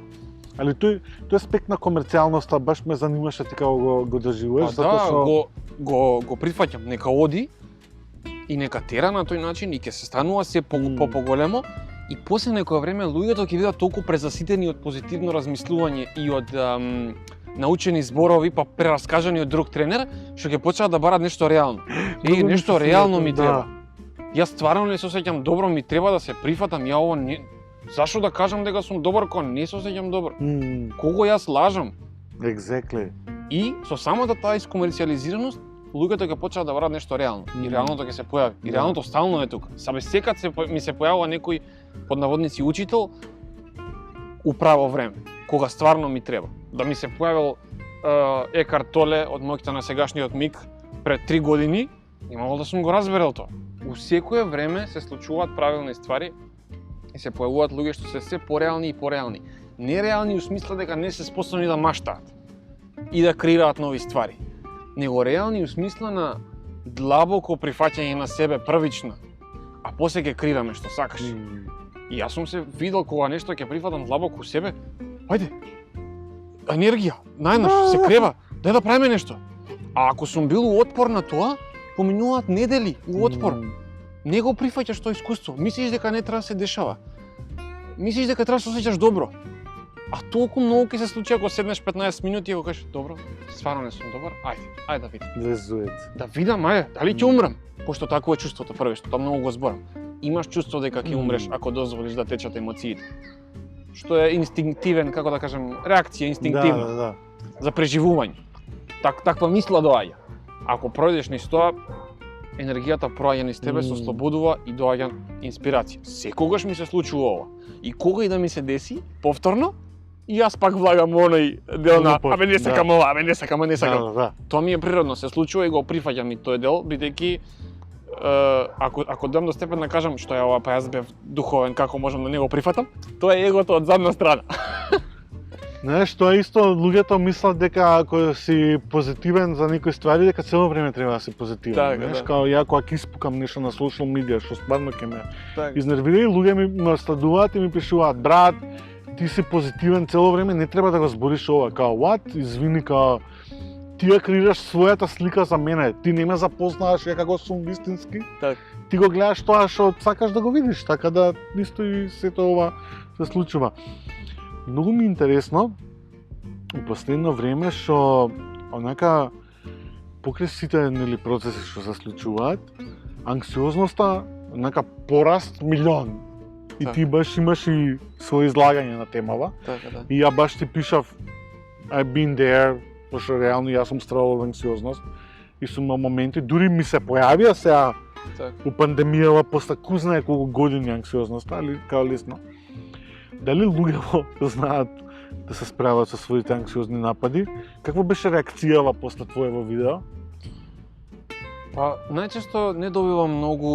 Али тој аспект на комерцијалноста баш ме занимаше ти како го доживуваш, затоа што го прифаќам, нека оди и нека тера на тој начин и ќе се станува се поголемо и после некое време луѓето ќе бидат толку презаситени од позитивно размислување и од научени зборови па прераскажани од друг тренер, што ќе почнат да барат нешто реално. Нешто реално ми треба. Јас стварно не се осеќам добро, ми треба да се прифатам, ја ово не. Зашо да кажам дека сум добар кога не се осеќам добро? Кого јас лажам? Exactly. И со самата таа искомерцијализираност, луѓето ќе почнат да барат нешто реално. И реалното ќе се појави. И реалното стално е тука. Сабе секад ми се појавува некој под наводници учител у право време, кога стварно ми треба. Да ми се појавил Екарт Толе од моќта на сегашниот миг пред 3 години, имало да сум го разберел тоа. У секое време се случуваат правилни ствари и се појавуваат луѓе што се пореални и пореални. Нереални у смисла дека не се способни да маштаат и да креираат нови ствари. Него реални у смисла на длабоко прифаќање на себе првично, а после ќе креираме што сакаш. И јас сум се видел кога нешто ќе прифатам длабоко у себе, ајде, енергија, најнаш, се крева, дај да правиме нешто. А ако сум бил у отпор на тоа, поминуваат недели у отпор. Не го прифаќаш тоа искуство, мислиш дека не треба да се дешава. Мислиш дека треба да се осеќаш добро. А толку многу ќе се случи ако седнеш 15 минути и го кажеш, добро, стварно не сум добар, ајде да видам. Да видам, дали ќе умрам? Пошто такво е чувството прво, што тоа многу го зборам. Имаш чувство дека ќе умреш ако дозволиш да течат емоциите. Што е инстинктивен, како да кажем, реакција инстинктивна. Да. За преживување. Таква мисла доаѓа. Ако пројдеш низ тоа, енергијата проаѓа низ тебе, се ослободува и доаѓа инспирација. Секогаш ми се случува ова. И кога и да ми се деси, повторно, и јас пак влагам оној дел на не сакам ова, не сакам. Да. Тоа ми е природно, се случува и го прифаќам и тој дел, бидејќи ако дојдам до степен да кажам што е ова, па јас бев духовен, како можам да не го прифатам, тоа е егото од задна страна. Знаеш, тоа исто луѓето мислат дека ако си позитивен за некои ствари, дека цело време треба да си позитивен. Така, Знаеш, да. као ја кога испукам нешто на социјал медија, што стварно ќе ме Така. изнервира, и луѓе ми следуваат и ми пишуваат: брат, ти си позитивен цело време, не треба да го збориш ова. Као, what? Извини, као, ти ја креираш својата слика за мене, ти не ме запознаваш ја како сум вистински, Така. ти го гледаш тоа што сакаш да го видиш, така да исто и сето ова се случува. Многу ми е интересно у последно време што онака покрај сите нели процеси што се случуваат, анксиозноста онака пораст милион. И Така. ти баш имаш и своје излагање на темава. Така, да. И ја баш ти пишав I've been there, пошто реално јас сум страдал од анксиозност и сум на моменти, дури ми се појавија сега Така. у пандемијава после ку знае колку години анксиозноста, али као лесно. Дали луѓето знаат да се справат со своите анксиозни напади? Каква беше реакцијава после твоево видео? Па, најчесто не добивам многу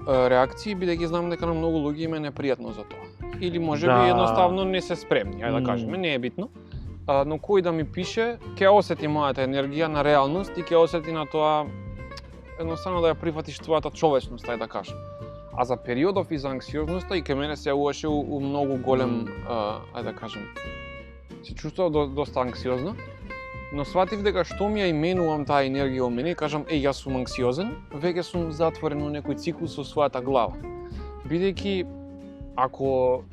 реакции, бидејќи знам дека на многу луѓе им е непријатно за тоа. Или можеби Да. едноставно не се спремни, ајде да кажеме, не е битно. Но кој да ми пише, ќе осети мојата енергија на реалност и ќе осети на тоа едноставно да ја прифатиш твојата човечност, ајде да кажем. А за периодов и за анксиозноста и кај мене се јавуваше у многу голем, ајде да кажем, се чувствував доста анксиозна, но сватив дека што ми ја именувам таа енергија во мене и кажам, јас сум анксиозен, веќе сум затворен во некој циклус со својата глава. Бидејќи ако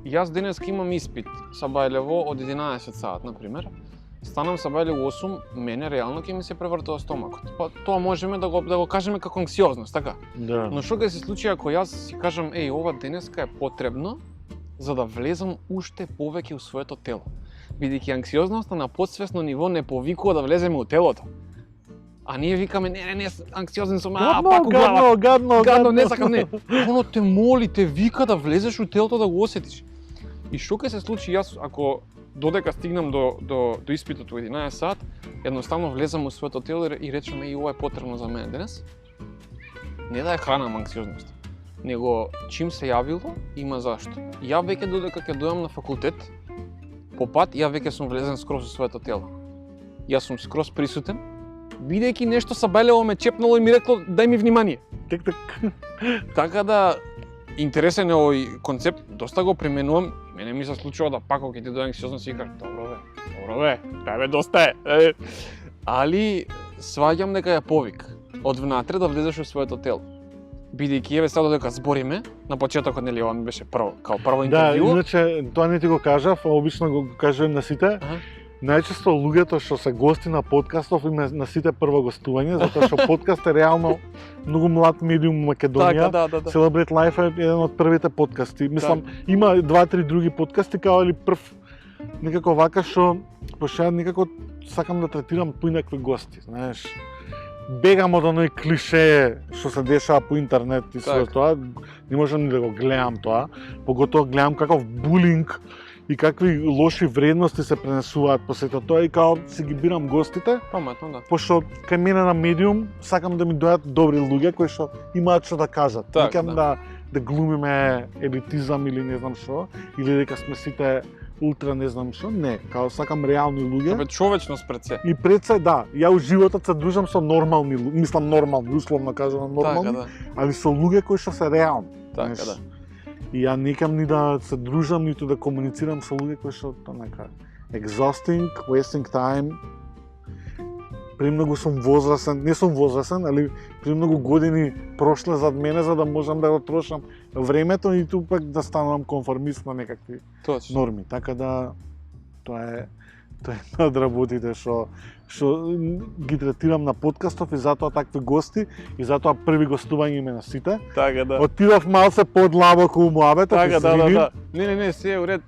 јас денеска имам испит са Бајлево од 11 саат, например, станам са Бајлево 8, мене реално ќе ми се превртува стомакот. Па тоа можеме да го кажеме како анксиозност, така? Да. Но што ќе се случи ако јас си кажам, ова денеска е потребно за да влезам уште повеќе у своето тело. Бидејќи анксиозноста на подсвесно ниво не повикува да влеземе у телото. А ние викаме, не, анксиозен сум, пак у глава. Гадно, не сакам, не. Оно те моли, те вика да влезеш у телото да го осетиш. И што ќе се случи јас ако додека стигнам до испитот у 11 сат, едноставно влезам у своето тело и речем, ова е потребно за мене денес. Не да ја хранам анксиозноста, него чим се јавило, има зашто. Ја веќе додека ќе дојам на факултет, по пат, ја веќе сум влезен скроз во своето тело. Јас сум скроз присутен, бидејќи нешто са Бајлево ме чепнало и ми рекло, дај ми внимание. Так. Така да, интересен е овој концепт, доста го применувам. Мене ми се случува да пак, кога ти дојам анксиозност, си кажам, добро бе, бе, доста е. Али, сваѓам дека е повик од внатре да влезеш во своето тело. Бидејќи еве сега додека збориме, на почетокот нели ова ми беше прво Да, интервју. иначе тоа не ти го кажав, а обично го кажувам на сите. Најчесто луѓето што се гости на подкастов име на сите прво гостување, затоа што подкаст е реално многу млад медиум во Македонија. Така, да. Celebrate Life е еден од првите подкасти. Мислам, има 2-3 други подкасти, као или прв некако вака што пошто ја некако сакам да третирам поинакви гости, знаеш. Бегам од оној клише што се дешава по интернет и све тоа, не можам ни да го гледам тоа, поготоа гледам каков булинг и какви лоши вредности се пренесуваат по сето тоа и као си ги бирам гостите, Паметно, да. пошто кај мене на медиум сакам да ми дојдат добри луѓе кои што имаат што да кажат. Так, Никам да глумиме елитизам или не знам што, или дека сме сите ултра не знам што, не, као сакам реални луѓе. Абе, човечност пред се. И пред се, да, ја у животот се дружам со нормални, мислам нормални, условно кажувам нормални, Така, да. али со луѓе кои што се реални. Така, знаеш. да. И ја никам ни да се дружам, ниту да комуницирам со луѓе кои што така exhausting, wasting time. Премногу сум возрасен, не сум возрасен, али премногу години прошле зад мене за да можам да го трошам времето и ту пак да станувам конформист на некакви Точно. норми. Така да тоа е една од работите што ги третирам на подкастов и затоа такви гости и затоа први гостување име на сите. Така, да. Отидов малце подлабоко у муабетот, Така, да. извини. Не, се е уред.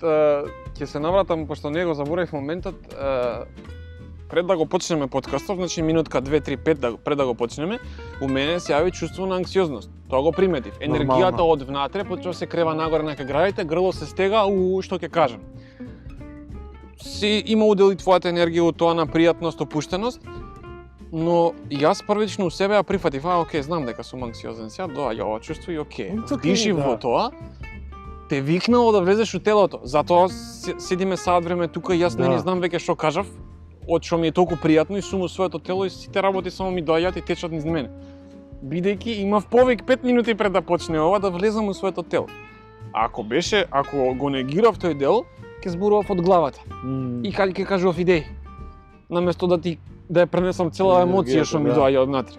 Ќе се навратам, пошто не го заборавив моментот. Пред да го почнеме подкастов, значи минутка 2, 3, 5 пред да го почнеме, у мене се јави чувство на анксиозност. Тоа го приметив. Енергијата од внатре почва се крева нагоре на градите, грло се стега, што ќе кажам. Си има удели твојата енергија од тоа на пријатност, опуштеност Но јас првично у себе ја прифатив, окей, знам дека сум анксиозен, сега доаѓа ова чувство и окей. Вдишив во тоа, те викнало да влезеш у телото. Затоа седиме саат време тука и јас не знам веќе што кажав, од што ми е толку пријатно и сум у своето тело и сите работи само ми доаѓаат и течат низ мене. Бидејќи имав повик 5 минути пред да почне ова да влезам у своето тело. Ако го негирав тој дел, ќе зборував од главата. И ќе кажував идеи. Наместо да ја пренесам цела емоција што ми доаѓа од внатре.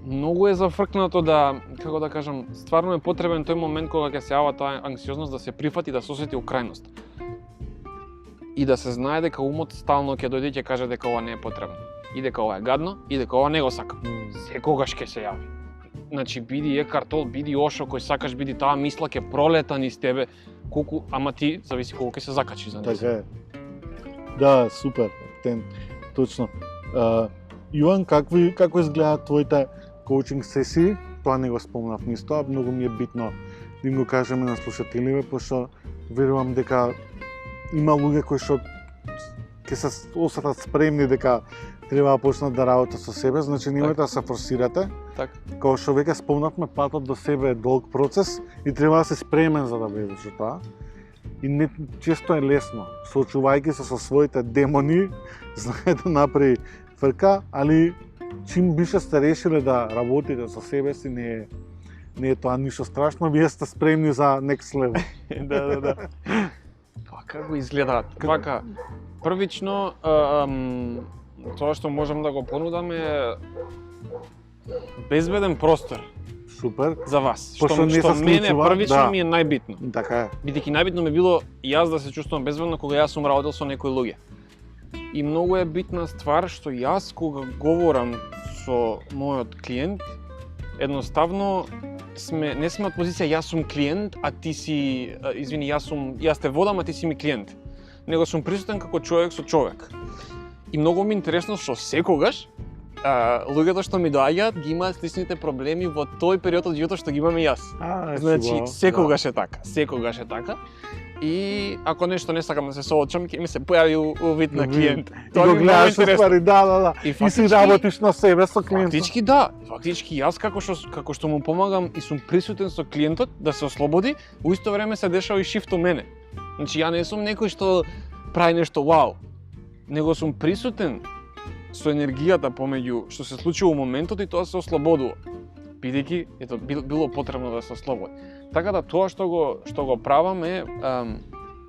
Многу е зафркнато да, како да кажам, стварно е потребен тој момент кога ќе се јава таа анксиозност да се прифати, да се осети у крајност. И да се знае дека умот стално ќе дојде и ќе каже дека ова не е потребно. И дека ова е гадно, и дека ова не го сакам. Секогаш ќе се јави. Значи, биди Екарт Тол, биди Ошо, кој сакаш, биди таа мисла ќе пролета низ тебе, колку, ама ти зависи колку ќе се закачи за неја. Така е. Да, супер, точно. Иван, како изгледаат твоите коучинг сесии? Тоа не го спомнав нисто, а многу ми е битно да им го кажеме на слушателиве, пошто верувам дека има луѓе кои што ќе се осетат спремни дека треба да почнат да работат со себе, значи немојте да се форсирате. Така. Као што веќе спомнавме, патот до себе е долг процес и треба да се спремен за да влезеш во тоа. И не често е лесно, соочувајќи се со своите демони, знае да направи фрка, али чим бише сте решиле да работите со себе си, не е тоа ништо страшно, вие сте спремни за next level. Да. Па како изгледаат? Вака, првично, тоа што можам да го понудам е безбеден простор. Супер. За вас. Што мене првично ми е најбитно. Така е. Бидејќи најбитно ми било јас да се чувствувам безбедно кога јас сум работел со некои луѓе. И многу е битна ствар што јас кога говорам со мојот клиент, едноставно не сме од позиција јас сум клиент, а ти си, јас те водам, а ти си ми клиент. Него сум присутен како човек со човек. И многу ми е интересно што секогаш луѓето што ми доаѓаат ги имаат сличните проблеми во тој период од животот што ги имам и јас. Значи, секогаш е така. И ако нешто не сакам да се соочам, ќе ми се појави у вид на клиент. Тоа го гледаш ствари, да. И си работиш на себе со клиентот. Фактички да. Фактички јас како што му помагам и сум присутен со клиентот да се ослободи, во исто време се дешава и шифт у мене. Значи ја не сум некој што прави нешто вау, него сум присутен со енергијата помеѓу што се случи во моментот и тоа се ослободува. Бидејќи било потребно да се ослободи. Така да тоа што го правам е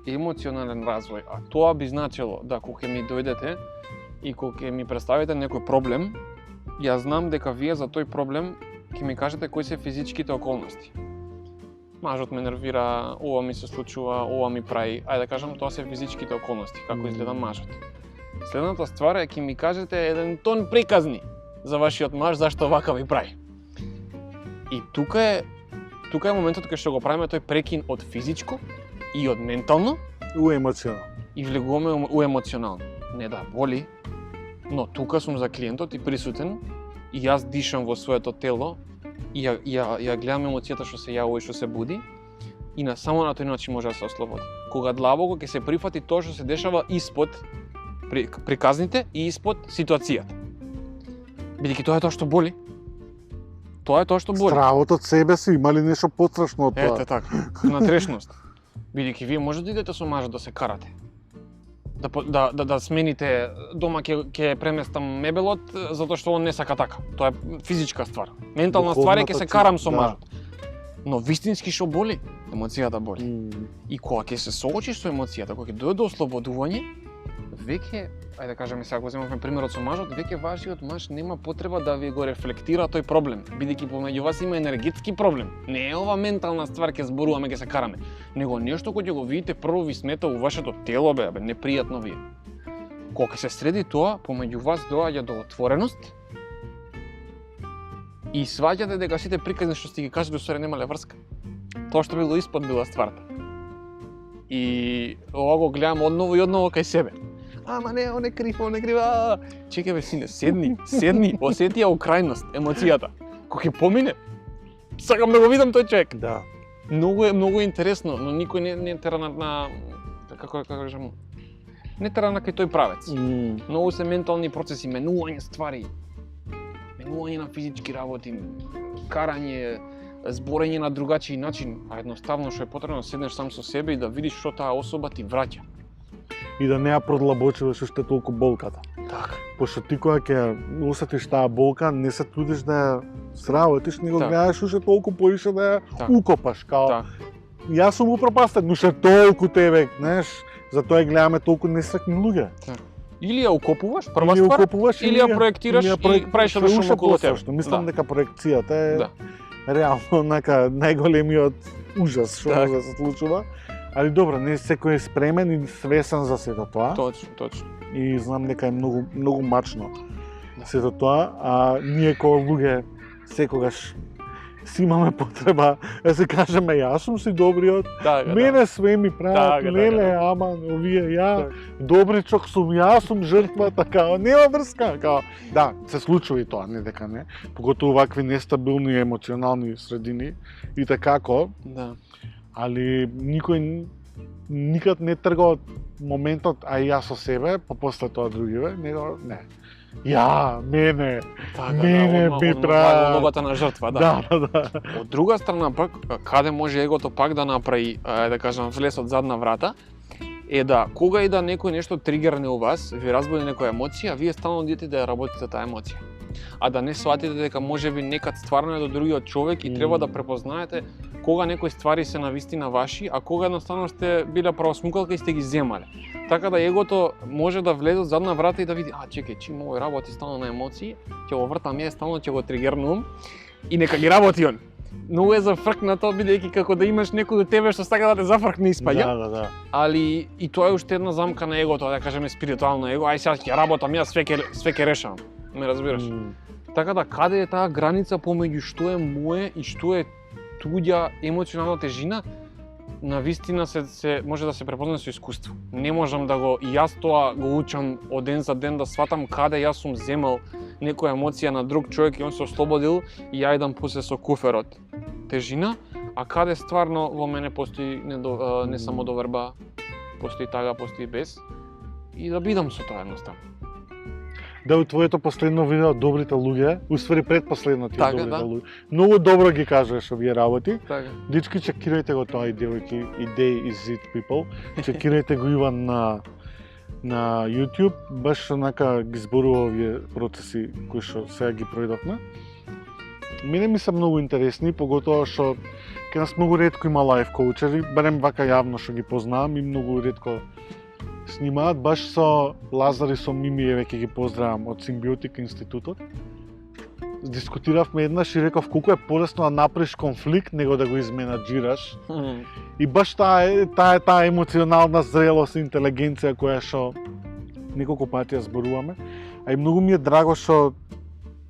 емоционален развој, а тоа би значило да кога ми дојдете и кога ми представите некој проблем, јас знам дека вие за тој проблем ќе ми кажете кои се физичките околности. Мажот ме нервира, ова ми се случува, ова ми прави, ајде да кажам тоа се физичките околности, како изгледа мажот. Следната ствар е ќе ми кажете еден тон приказни за вашиот маж зашто вака ви прави. И тука е моментот кога што го правиме тој прекин од физичко и од ментално у емоционално. И влегуваме у емоционално. Не да боли, но тука сум за клиентот и присутен и јас дишам во своето тело и ја гледам емоцијата што се јавува и што се буди и само на тој начин може да се ослободи. Кога длабоко ќе се прифати тоа што се дешава испод приказните и испод ситуацијата. Бидејќи тоа е тоа што боли. Тоа е тоа што боли. Стравот од себе си, има ли нешто потрашно од тоа? Ете така, внатрешност. Бидејќи вие можете да идете со мажот да се карате. Да смените дома ќе преместам мебелот затоа што он не сака така. Тоа е физичка ствар. Ментална ствар е ќе се карам со мажот. Но вистински што боли? Емоцијата боли. И кога ќе се соочиш со емоцијата, кога ќе дојде до ослободување, веќе, ајде да кажеме сега, ако земавме примерот со мажот, веќе вашиот маж нема потреба да ви го рефлектира тој проблем, бидејќи помеѓу вас има енергетски проблем. Не е ова ментална ствар ќе зборуваме, ќе се караме, него нешто кој ќе го видите прво ви смета у вашето тело, непријатно ви е. Кога се среди тоа, помеѓу вас доаѓа до отвореност и сваќате дека сите приказни што сте ги кажали усвари немале врска. Тоа што било испод била стварта. И ова го гледам одново и одново кај себе. Ама не, он е крив, Чекај бе, сине, седни, осети ја у крајност, емоцијата. Кога ќе помине, сакам да го видам тој човек. Да. Многу интересно, но никој не тера на како кажам, не тера на кај тој правец. Многу се ментални процеси, менување ствари, менување на физички работи, карање, зборење на другачи начин, а едноставно што е потребно да седнеш сам со себе и да видиш што таа особа ти враќа. И да не ја продлабочуваш уште толку болката. Така. Пошто ти кога ќе усетиш таа болка, не се трудиш да ја сработиш, него гледаш уште толку поише да ја укопаш, као јас сум упропастен, уште толку тебе, знаеш, затоа ја гледаме толку несреќни луѓе. Или ја укопуваш, прва ствар, или ја проектираш и правиш да шум околу тебе. Мислам дека проекцијата е реално најголемиот ужас што може да се случува. Али добро, не секој е спремен и свесен за сето тоа. Точно. И знам дека е многу мачно сето тоа, а ние како луѓе секогаш си имаме потреба да се кажеме јас сум си добриот, мене све ми прават, леле, ама овие ја добричок сум, јас сум жртва, така, нема врска, као. Да, се случува и тоа, не дека не, поготово вакви нестабилни емоционални средини и такако. Да. Али никој никад не трга од моментот а јас со себе, па после тоа другиве, него не. Мене би правил улогата на жртва, да. Од друга страна пак, каде може егото пак да направи, да кажам, влез од задна врата, е да кога и да некој нешто тригерне у вас, ви разбуди некоја емоција, вие стално идете да ја работите таа емоција. А да не сватите дека можеби некад стварно е до другиот човек и треба да препознаете кога некои ствари се навистина ваши, а кога едноставно сте биле правосмукалка и сте ги земале. Така да егото може да влезе од задна врата и да види, чекај, чим овој работи стално на емоции, ќе го вртам ја, стално ќе го тригернувам и нека ги работи он. Многу е зафркнато, бидејќи како да имаш некој до тебе што сака да те зафркне испаѓа. Да. Али и тоа е уште една замка на егото, да кажеме спиритуално его, сега ќе работам, јас све ќе решавам. Ме разбираш? Така да каде е таа граница помеѓу што е мое и што е туѓа емоционална тежина, навистина се може да се препознае со искуство. Не можам да го и јас тоа го учам од ден за ден да сватам каде јас сум земал некоја емоција на друг човек и он се ослободил и ја идам после со куферот тежина, а каде стварно во мене постои не само доверба, постои тага, постои без и да бидам со тоа едноставно. Да, у твоето последно видео добрите луѓе, уствари предпоследно ти добрите луѓе. Многу добро ги кажуваш овие работи. Дички, чекирајте го тоа и девојки, Day is it people. Чекирајте го Иван на YouTube, баш онака ги зборува овие процеси кои што сега ги пројдовме. Мене ми се многу интересни, поготоа што кај нас многу ретко има лайф коучери, барем вака јавно што ги познавам и многу ретко снимаат, баш со Лазар и со Мими, веќе ги поздравам од Симбиотик институтот. Дискутиравме еднаш и реков колку е полесно да направиш конфликт него да го изменаџираш. И баш таа емоционална зрелост и интелигенција која што неколку пати ја зборуваме. А и многу ми е драго што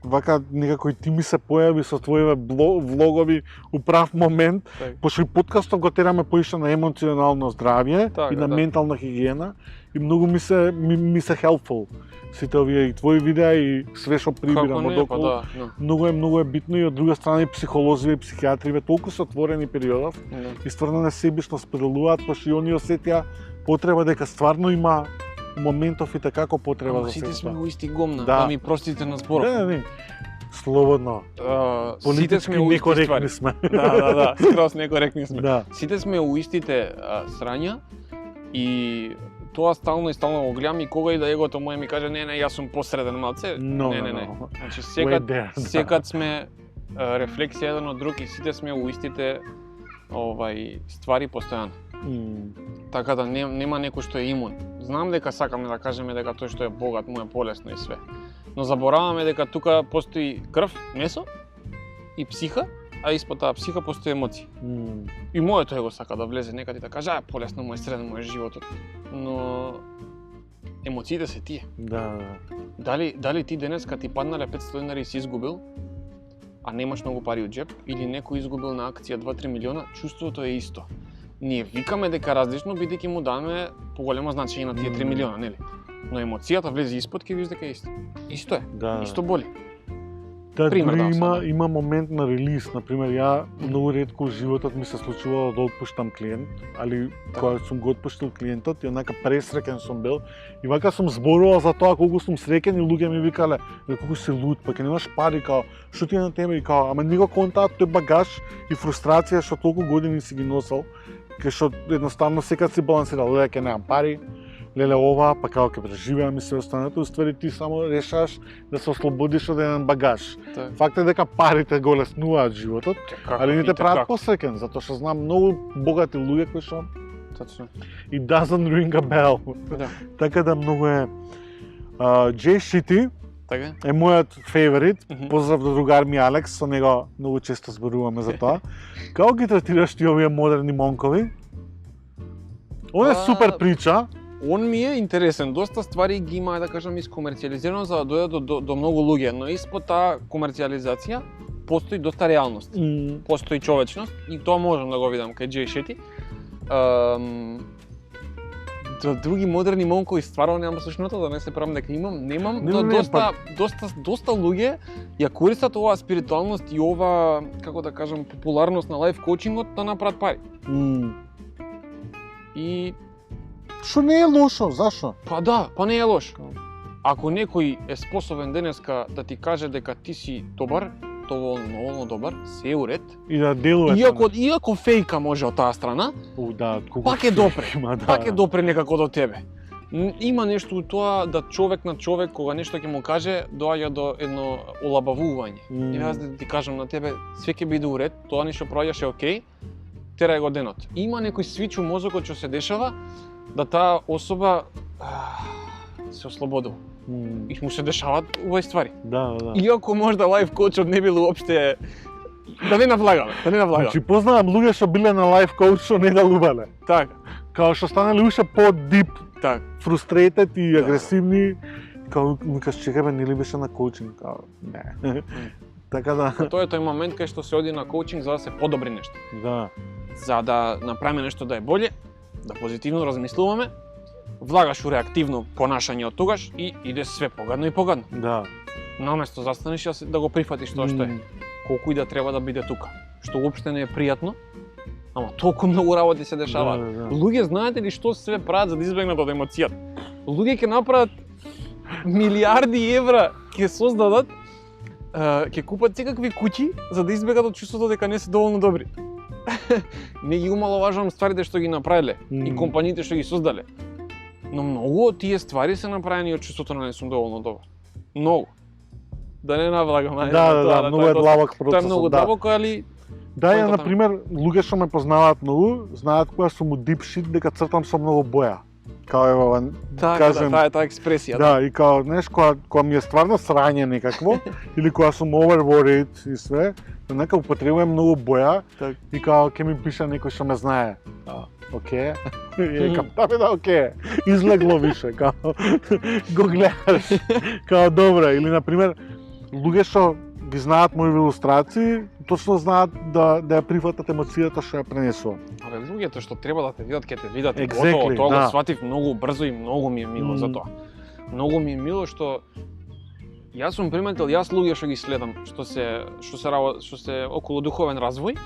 вака некако и ти ми се појави со твоите влогови у прав момент, пошто и подкастот го тераме поише на емоционално здравје и на ментална хигиена и многу ми се helpful сите овие и твои видеа и све што прибирам од околу. Многу е битно и од друга страна и психолозиве и психијатриве толку се отворени периодов и стварно несебично споделуваат, пошто и они осетија потреба дека стварно има моментов и како потреба за се. Сите сме во исти гомна, да ми простите на зборот. Не. Слободно. Сите сме у исти ствари. Сме. Да, скроз некоректни сме. Да. Сите сме у истите срања и тоа стално го гледам и кога и да егото моје ми каже не, јас сум посреден малце. Не. Значи секад сме рефлексија еден од друг и сите сме у истите ствари постојано. Така да нема некој што е имун. Знам дека сакаме да кажеме дека тој што е богат му е полесно и све. Но забораваме дека тука постои крв, месо и психа, а испод таа психа постои емоции. И моето его сака да влезе некаде и да каже, полесно му е среден му е животот. Но емоциите се тие. Да. Дали ти денеска ти паднале 500 денари и си изгубил, а немаш многу пари од джеп, или некој изгубил на акција 2-3 милиона, чувството е исто. Ние викаме дека различно, бидејќи му даваме поголемо значење на тие 3 милиона, нели? Но емоцијата влезе испод, ќе видиш дека е исто. Исто е. Исто боли. Да, Пример дури дам сега. има момент на релиз, например, ја многу ретко во животот ми се случувало да отпуштам клиент, али кога сум го отпуштил клиентот и онака пресреќен сум бил и вака сум зборувал за тоа колку сум среќен и луѓе ми викале, колку си луд, па ќе немаш пари, као, што ти е на тебе и као, ама не го контаат тој багаж и фрустрација што толку години си ги носел, кај што едноставно секад си балансирал, леле ќе немам пари, леле ова, па како ќе преживеам и се останато, уствари ти само решаш да се ослободиш од еден багаж. Факт е дека парите го леснуваат животот, али не те прават посреќен, затоа што знам многу богати луѓе кои што Точно. it doesn't ring a bell. Да. Така да многу е Jay Shetty Така? е мојот фаворит. Мгм. Поздрав до другар ми Алекс, со него многу често зборуваме за тоа. Како ги третираш ти овие модерни монкови? Он е супер прича. Он ми е интересен, доста ствари ги има, да кажам, искомерцијализирано за да дојде до многу луѓе, но испод таа комерцијализација постои доста реалност. Постои човечност и тоа можам да го видам кај Jay Shetty. До други модерни момкови стварно немам слушното, да не се правам дека немам, но доста луѓе ја користат оваа спиритуалност и ова, како да кажам, популарност на лайф коучингот да направат пари. И Што не е лошо, зашо? па не е лош. Ако некој е способен денеска да ти каже дека ти си добар, доволно добар, се е уред. И да делува. Иако фејка може од таа страна, да, пак е допре. Да. Пак е допре некако до тебе. Има нешто у тоа да човек на човек кога нешто ќе му каже, доаѓа до едно олабавување. И јас да ти кажам на тебе, све ќе биде уред, тоа нешто проаѓаш е окей, терај го денот. Има некој свич у мозокот што се дешава да таа особа се ослободува. И му се дешаваат овој ствари. Да. Иако можда лайф коучот не бил уопште да не навлагаме. Значи познавам луѓе што биле на лайф коуч што не далувале. Така. Као што станале уште по-дип, така, фрустрейтед и агресивни. Као викаш чекај бе, нели беше на коучинг? Као не. Така да. Тоа е тој момент кај што се оди на коучинг за да се подобри нешто. Да. За да направиме нешто да е боле, да позитивно размислуваме, влагаш у реактивно понашање од тогаш и иде све погадно и погадно. Да. Наместо застанеш да го прифатиш тоа што е. Колку и да треба да биде тука. Што уопште не е пријатно, ама толку многу работи се дешаваат. Да. Луѓе знаете ли што све прават за да избегнат од емоцијата? Луѓе ќе направат милиарди евра, ќе создадат, ќе купат секакви куќи за да избегат од чувството дека не се доволно добри. Не ги умаловажувам стварите што ги направиле и компаниите што ги создале. Но многу од тие ствари се направени од чувството на не сум доволно добар. Многу. Да не навлагам. Да, многу е длабок процесот. Тоа е многу длабоко, али да, ја на пример, луѓе што ме познаваат многу, знаат кога сум у deep shit дека цртам со многу боја. Као ева, кажем, таа експресија. Да, и као, знаеш, кога ми е стварно срање некакво, или кога сум overworried и све, нека употребувам многу боја и као ќе ми пише некој што ме знае. Океј. И као, да, океј. Излегло више, као, го гледаш. Као, добро, или на пример, луѓе што ги знаат мои илустрации, точно знаат да ја прифатат емоцијата што ја пренесувам. Але луѓето што треба да те видат, ќе те видат. Exactly, тоа го сватив многу брзо и многу ми е мило за тоа. Многу ми е мило што јас сум приметил, луѓе што ги следам, што се околу духовен развој,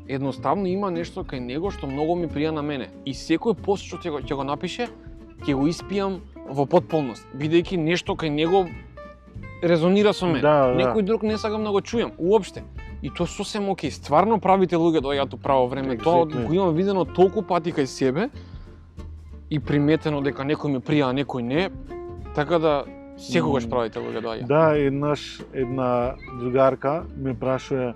едноставно има нешто кај него што многу ми прија на мене. И секој пост што ќе го напише, ќе го испијам во потполност, бидејќи нешто кај него резонира со мене. Некој друг не сакам да го чујам уопште. И тоа сосем окей. Стварно правите луѓе доаѓаат у право време. Тоа го имам видено толку пати кај себе и приметено дека некој ми прија, а некој не. Така да секогаш правите луѓе доаѓаат. Да, една другарка ме прашува: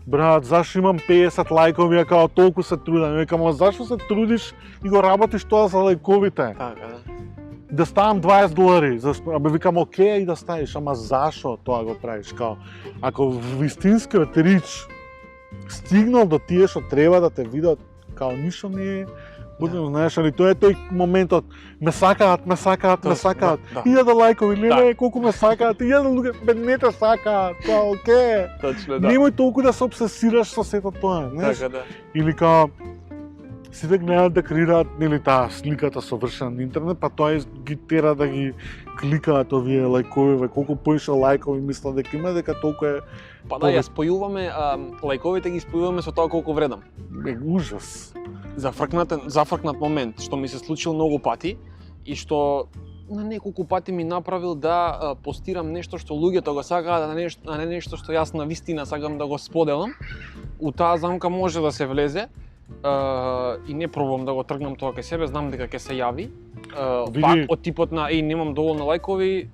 брат, зашо имам 50 лајкови, као толку се трудам? Викам, а зашо се трудиш и го работиш тоа за лајковите? Така, да. Да ставам $20, абе викам окей и да ставиш, ама зашо тоа го правиш? Као, ако вистинскиот рич стигнал до тие што треба да те видат, као ништо не е, будем, знаеш, али тоа е тој моментот, ме сакаат. Илјада лајкови, леле, колку ме сакаат, илјада луѓе, бе не те сакаат, као окей. Точно, да. Немој толку да се обсесираш со сето тоа, знаеш? Така, да. Или као, сите гледаат да креираат нели таа сликата совршена на интернет, па тоа ги тера да ги кликаат овие лајкови, колку поише лајкови мислат дека има, дека толку е Па да, ја спојуваме, лајковите ги спојуваме со тоа колку вредам. ужас. Зафркнат момент, што ми се случил многу пати и што на неколку пати ми направил да постирам нешто што луѓето го сакаат, а не нешто што јас на вистина сакам да го споделам. У таа замка може да се влезе и не пробувам да го тргнам тоа кај себе, знам дека ќе се јави. Пак од типот на немам доволно лајкови,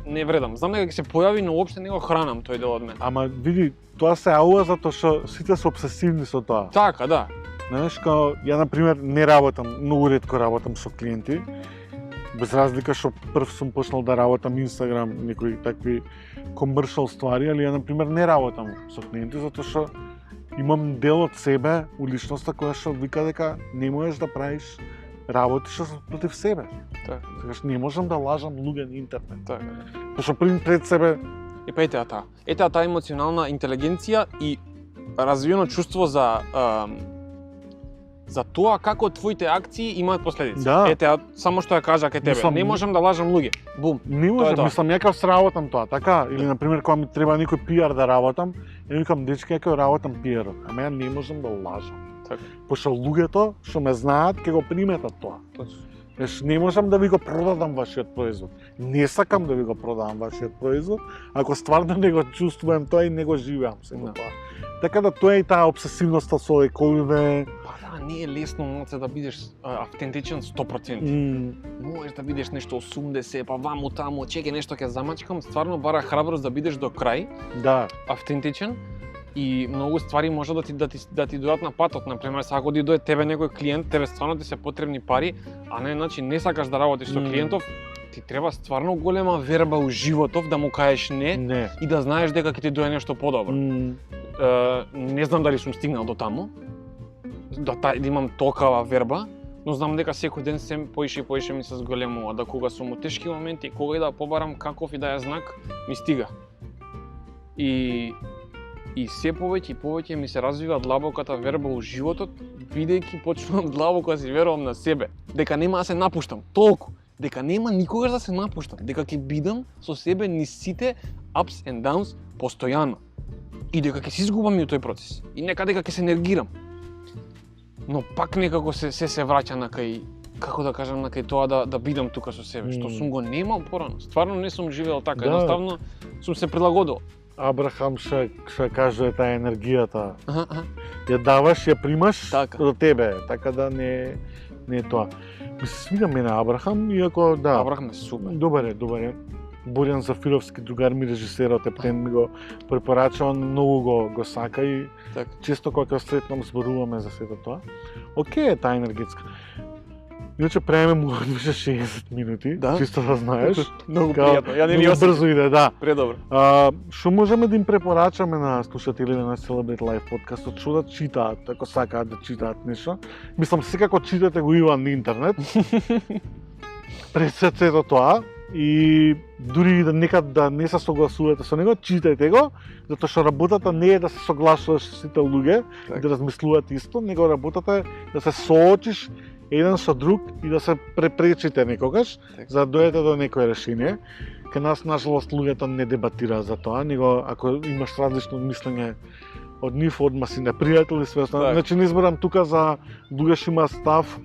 не вредам. Знам дека ќе се појави, но уопште не го хранам тој дел од мене. Ама види, тоа се јавува затоа што сите се обсесивни со тоа. Така, да. Знаеш, као ја на пример не работам, многу ретко работам со клиенти. Без разлика што прв сум почнал да работам Instagram, некои такви комершал ствари, али ја на пример не работам со клиенти затоа што имам дел од себе у личноста која што вика дека не можеш да правиш работи што се против себе. Така. Секогаш не можам да лажам луѓе на интернет. Така. Пошто пред себе И па ете таа емоционална интелигенција и развиено чувство за тоа како твоите акции имаат последици. Да. Ете, само што ја кажа кај тебе. Не можам да лажам луѓе. Бум. не можам, мислам ја како сработам тоа, така? Или на пример кога ми треба некој пиар да работам, ја викам дечки ја работам пиарот, ама ја не можам да лажам. Така. Пошто луѓето што ме знаат ќе го приметат тоа. Точно. Не можам да ви го продадам вашиот производ. Не сакам да ви го продавам вашиот производ, ако стварно не го чувствувам тоа и не го живеам сега тоа. Така да тоа е и таа обсесивноста со лајковите. Па да, не е лесно моце да бидеш автентичен 100%. Можеш да бидеш нешто 80, па ваму таму, чеке нешто ќе замачкам, стварно бара храброст да бидеш до крај. Да. Автентичен. И многу ствари може да ти дојдат на патот, например, ако ти дојде тебе некој клиент, тебе стварно ти се потребни пари, а не сакаш да работиш со клиентов, ти треба стварно голема верба у животов да му кажеш не. И да знаеш дека ќе ти дојде нешто подобро. Не знам дали сум стигнал до таму, да имам толкава верба, но знам дека секој ден се поише ми се зголемува, да кога сум у тешки моменти, кога и да побарам каков и да е знак, ми стига. И се повеќе ми се развива длабоката верба у животот, бидејќи почнувам длабоко да си верувам на себе, дека нема да се напуштам, толку, дека нема никогаш да се напуштам, дека ќе бидам со себе низ сите ups and downs постојано. И дека ќе се изгубам и у тој процес. И дека ќе се нергирам. Но пак некако се враќа на кај, како да кажам, на кај тоа да бидам тука со себе, што сум го немал порано. Стварно не сум живеел така, едноставно сум се прилагодил. Абрахам што кажува таа енергијата. Ја даваш, ја примаш до тебе, така да не е тоа. Ми се свига мене Абрахам, иако да. Абрахам е супер. Добар е. Борјан Зафировски, другар ми режисерот, Ептен ми го препорача, он многу го сака и често кога ќе сретнам зборуваме за сето тоа. Океј е таа енергетска. Иначе правиме му одвише 60 минути, чисто да знаеш. Многу пријатно, ја не ми осеќам. Брзо иде, да. Предобро. Што можеме да им препорачаме на слушателите на Celebrate Life подкастот, што да читаат, ако сакаат да читаат нешто. Мислам, секако читате го Иван на интернет. Пред сето тоа. И дури да некад да не се согласувате со него, читајте го, затоа што работата не е да се согласуваш со сите луѓе и да размислуваат исто, него работата е да се соочиш еден со друг и да се препречите некогаш, за да дојдете до некое решение. Кај нас, нажалост, луѓето не дебатираат за тоа, него ако имаш различно мислење од нив, одма си непријател и све останало. Значи не зборам тука за луѓе што има став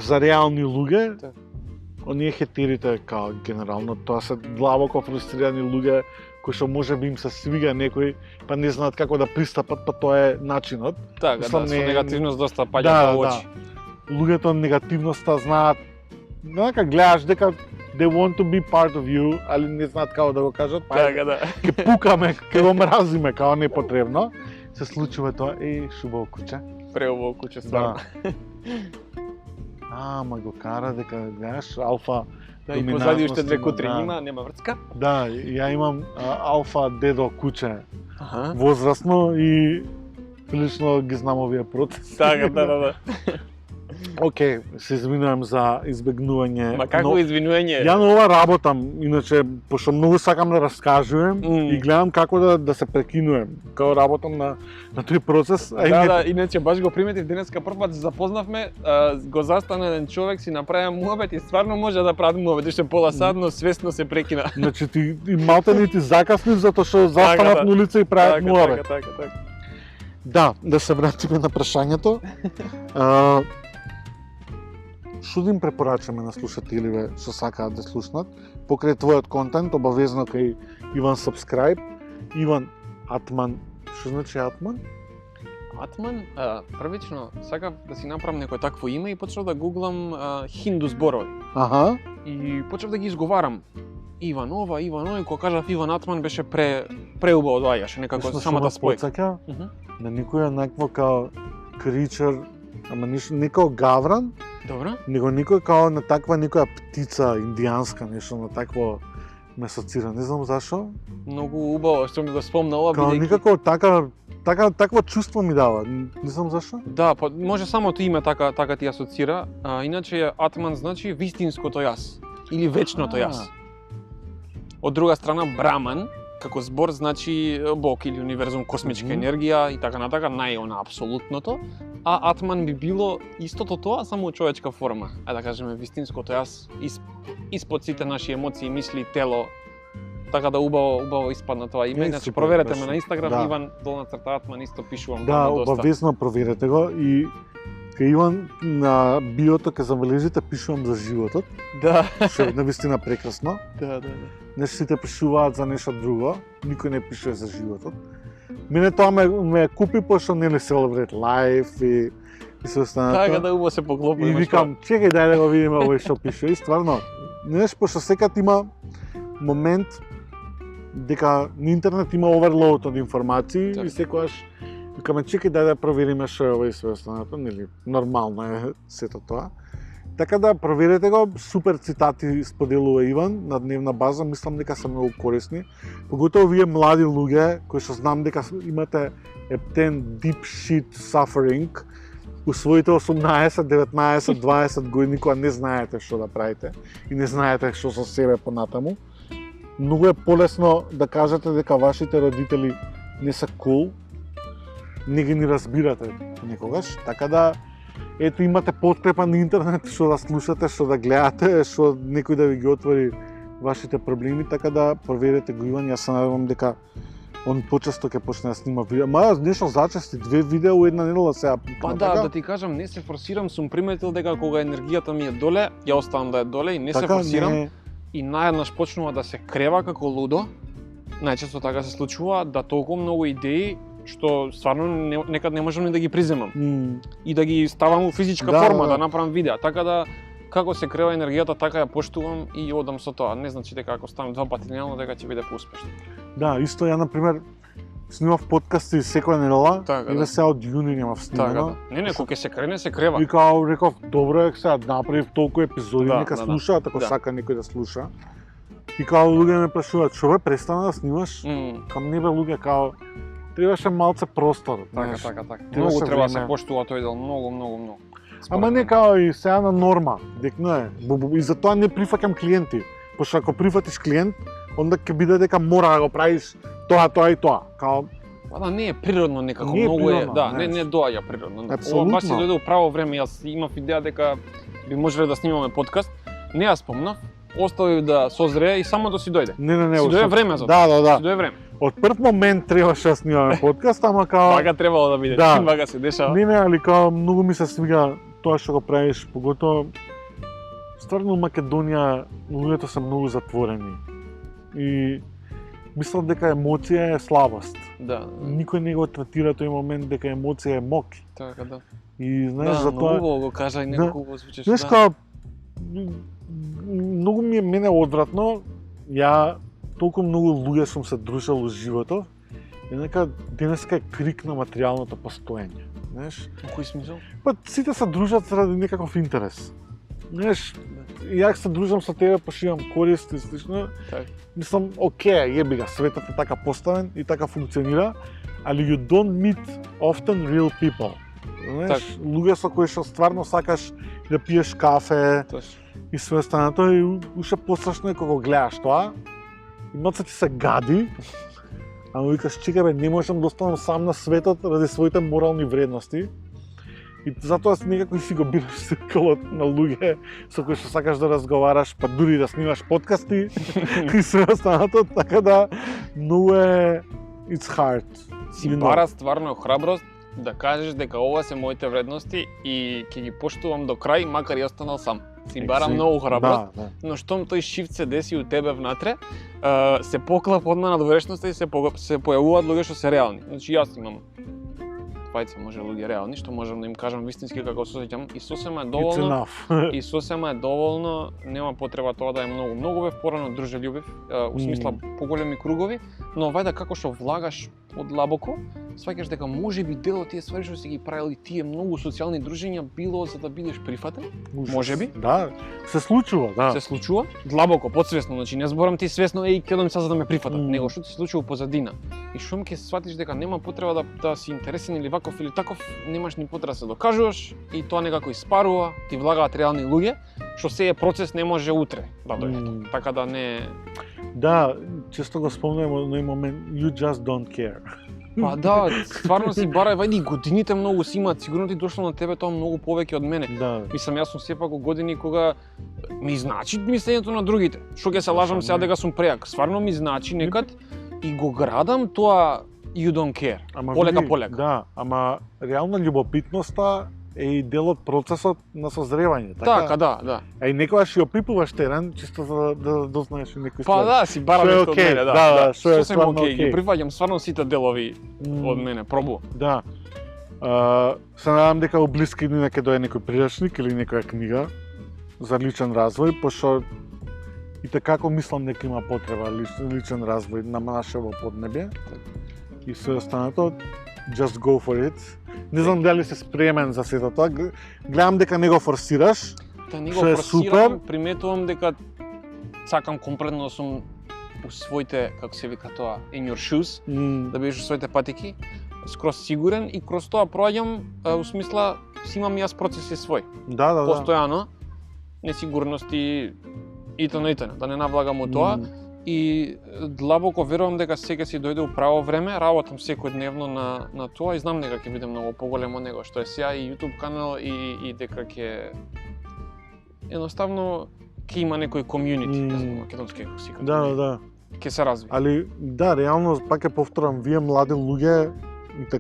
за реални луѓе. Оние хетерите, као генерално, тоа се длабоко фрустрирани луѓе кои што може би им се свига некој, па не знаат како да пристапат, па тоа е начинот. Така, со негативност доста паѓа во очи. Луѓето негативноста знаат, дека гледаш дека they want to be part of you, али не знаат како да го кажат, па ке пукаме, ке го мразиме, као непотребно. Се случува тоа, шубаво куче. Преубаво куче, стварно. Ама го кара дека, знаеш, алфа и позади уште две кутри има, нема врска. Да, ја имам алфа дедо куче, возрастно и прилично ги знам овие процеси. Така, да. Океј, се извинувам за избегнување. Ма какво извинување? Ја на ова работам, иначе, пошто многу сакам да раскажувам и гледам како да се прекинувам. Као работам на тој процес. Да, иначе баш го приметив денеска прв пат се запознавме, го застана еден човек, си направи муабет и стварно може да прави муабет, уште пола сат, но свесно се прекина. Значи ти малте ти закаснив затоа што застанав на улица и прават муабет. Така. Да се вратиме на прашањето. Што да им препорачаме на слушателиве што сакаат да слушнат? Покрај твојот контент, обавезно кај Иван Subscribe, Иван Атман. Што значи Атман? Атман, првично сакав да си направам некое такво име и почнав да гуглам хинду зборови. Аха. И почнав да ги изговарам. Иван ова, Иван ој, кога кажав Иван Атман беше преубаво доаѓаше некако самата спојка. На никоја некво као кричер, ама не као гавран, Добро. него никој као на таква некоја птица индијанска, нешто на такво ме асоцира, не знам зашо. Многу убаво што ми го спомна ова Као бидејќи никако такво чувство ми дава, не знам зашо. Да, може самото име така ти асоцира, иначе Атман значи вистинското јас или вечното јас. Од друга страна Браман како збор значи Бог или универзум, космичка енергија и така натака, најона апсолутното, а Атман би било истото тоа, само у човечка форма. Да кажеме вистинското јас испод сите наши емоции, мисли, тело. Така да убаво испадна тоа име. Значи проверете ме на Инстаграм, Иван _Атман, исто пишувам Да, доста. обавезно проверете го и кај Иван на биото ке забележите пишувам за животот. Да. Што е навистина прекрасно. Да. Не сите пишуваат за нешто друго, никој не пишува за животот. Мене тоа ме купи пошто нели Celebrate Life и се останато. Така да убаво се поклопи. И викам, чекај дај да го видиме овој што пишува. И стварно, знаеш, пошто секад има момент дека на интернет има оверлоуд од информации и секогаш викаме чекај дај да провериме што е овој све останато, нели нормално е сето тоа. Така да проверете го, супер цитати споделува Иван на дневна база, мислам дека се многу корисни. Поготово вие млади луѓе кои што знам дека имате ептен deep shit suffering у своите 18, 19, 20 години кога не знаете што да правите и не знаете што со себе понатаму. Многу е полесно да кажете дека вашите родители не се cool, не ги ни разбирате некогаш, така да ето имате подкрепа на интернет што да слушате, што да гледате, што некој да ви ги отвори вашите проблеми, така да проверете го Иван. Јас се надевам дека он почесто ќе почне да снима видео. Ма нешто зачести 2 видеа у една недела сега. Па да ти кажам, не се форсирам, сум приметил дека кога енергијата ми е доле, ја оставам да е доле и не се форсирам. И наеднаш почнува да се крева како лудо. Најчесто така се случува да толку многу идеи што стварно некад не можам ни да ги приземам. И да ги ставам у физичка форма, да направам видеа. Така да како се крева енергијата, така ја поштувам и одам со тоа. Не значи дека ако ставам 2 пати дневно дека ќе биде поуспешно. Да, исто ја например снимав подкасти секоја недела, така, и сега од јуни немав снимано. Така, не, кога ќе се крене, се крева. И као реков, добро е сега направив толку епизоди, нека слушаат ако сака некој да слуша. И као луѓе ме прашуваат, што бе престана да снимаш? Кам не бе луѓе као требаше малце простор. Така. Многу треба да се поштува тој дел, многу. Ама не као и сега на норма, декно е. И затоа не прифаќам клиенти. Пошто ако прифатиш клиент, онда ќе биде дека мора да го правиш тоа и тоа. Као па да, не е природно некако, не многу е, природно, да, не доаѓа природно. Ова баш си дојде у право време, јас имав идеја дека би можеле да снимаме подкаст. Не ја спомнав, оставив да созрее и само да си дојде. Не. Си дојде време за тоа. Да. Си дојде време. Од прв момент требаше да снимаме подкаст, ама као Така требало да биде, така се дешава. Не, али као многу ми се свига тоа што го правиш, поготово стварно у Македонија луѓето се многу затворени. И мислам дека емоција е слабост. Да. Никој не го третира тој момент дека емоција е моќ. Така да. И знаеш за тоа. Да, многу го кажа и некако го звучеше. Знаеш као многу ми е мене одвратно, ја толку многу луѓе сум се дружел у животот, и нека денеска е крик на материјалното постоење. Знаеш? Во кој смисол? Па сите се дружат заради некаков интерес. Знаеш, ја се дружам со тебе, пошивам корист и слично. Мислам, окей, јеби га, светот е така поставен и така функционира, али you don't meet often real people. Знаеш, луѓе со кои што стварно сакаш да пиеш кафе и све останато и уште пострашно е кога го гледаш тоа. И маца ти се гади. Ама викаш, чекај бе, не можам да останам сам на светот ради своите морални вредности. И затоа некако си го бираш цирколот на луѓе со кои што сакаш да разговараш, па дури да снимаш подкасти и све останато, така да многу е it's hard. Си бара стварно храброст да кажеш дека ова се моите вредности и ќе ги поштувам до крај, макар и останал сам. Си бара многу храброст, но штом тој шифт се деси у тебе внатре, се поклапа одма над доврешноста и се појавуваат луѓе што се реални. Значи јас имам двајца може луѓе реални, што можам да им кажам вистински како се осеќам и сосема е доволно. И сосема е доволно, нема потреба тоа да е многу бев порано дружелюбив, у смисла поголеми кругови, но вајда како што влагаш подлабоко, сваќаш дека можеби дел од тие ствари што си ги правил и тие многу социјални дружења било за да бидеш прифатен. Можеби. Да, се случува, да. Се случува длабоко, подсвесно, значи не зборам ти свесно ќе се за да ме прифатат, него што се случува позадина. И шум ќе сватиш дека нема потреба да си интересен или ваков или таков, немаш ни потреба да се докажуваш и тоа некако испарува, ти влагаат реални луѓе, што се е процес не може утре да дојде. Така да не. Да, често го спомнувам на момент you just don't care. Па да, стварно си барај, вајди годините многу си имаат, сигурно ти дошло на тебе тоа многу повеќе од мене. Да. Мислам, јас сум сепак во години кога ми значи мислењето на другите. Што ќе се лажам сега дека сум преак, стварно ми значи некад и го градам тоа you don't care. Полека. Да, ама реално љубопитноста е и дел од процесот на созревање, така? Да. А и некогаш ја опипуваш терен чисто за да дознаеш некои ствари. Па да, си бара нешто од мене, да. Што се окей, ги прифаќам стварно сите делови од мене, пробу. Да. Се надам дека во блиски дни ќе дојде некој прирачник или некоја книга за личен развој, пошто и како мислам дека има потреба личен развој на нашево поднебје. И се останато, just go for it. Не знам дали си спремен за сето тоа. Гледам дека не го форсираш. Да, не го форсирам, приметувам дека сакам комплетно да сум у своите, како се вика тоа, in your shoes, да бидеш у своите патики, скроз сигурен и кроз тоа проаѓам, у смисла, си имам јас процеси свој. Да. Постојано, несигурности и да не навлагам у тоа. И длабоко верувам дека сега си дојде у право време, работам секојдневно на тоа и знам дека ќе биде многу поголем од него што е сега и YouTube канал и дека ќе едноставно ќе има некој комјунити, не знам македонски како си. Да. Ќе се разви. Али да, реално пак ќе повторам, вие млади луѓе,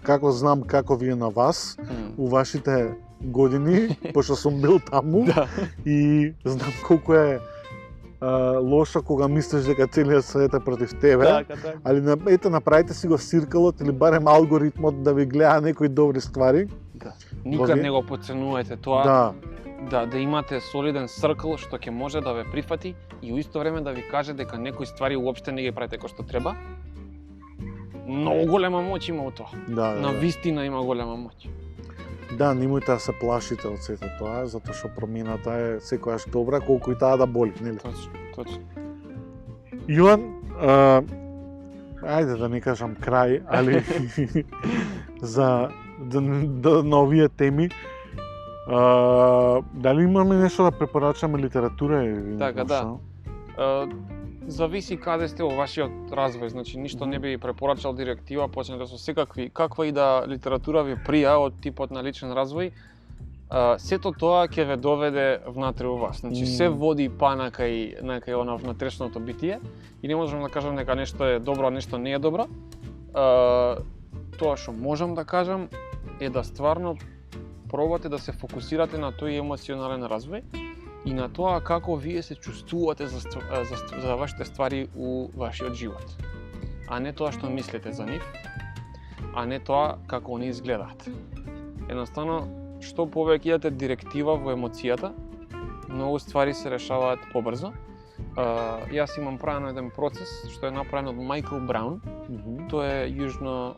како знам како вие на вас, у вашите години, пошто сум бил таму и знам колку е лошо кога мислиш дека целиот свет е против тебе, али ете направите си го циркалот или барем алгоритмот да ви гледа некои добри ствари. Да. Никад не го потценувате тоа. Да имате солиден циркл што ќе може да ве прифати и у исто време да ви каже дека некои ствари уопште не ги правите како што треба. Многу голема моќ има у тоа. На вистина има голема моќ. Да, немојте да се плашите од сето тоа, затоа што промената е секогаш добра, колку и таа да боли, нели? Точно. Јован, ајде да не кажам крај, али за на овие теми, дали имаме нешто да препорачаме литература или така, да. Зависи каде сте во вашиот развој, значи ништо не би препорачал директива, почнете со секакви, каква и да литература ви прија од типот на личен развој, сето тоа ќе ве доведе внатре у вас. Значи се води па накај она внатрешното битие и не можам да кажам дека нешто е добро, а нешто не е добро. Тоа што можам да кажам е да стварно пробате да се фокусирате на тој емоционален развој и на тоа како вие се чувствувате за вашите ствари у вашиот живот. А не тоа што мислите за нив, а не тоа како они изгледаат. Едноставно, што повеќе идете директива во емоцијата, многу ствари се решаваат побрзо. Јас имам правено еден процес што е направен од Майкл Браун. Тој е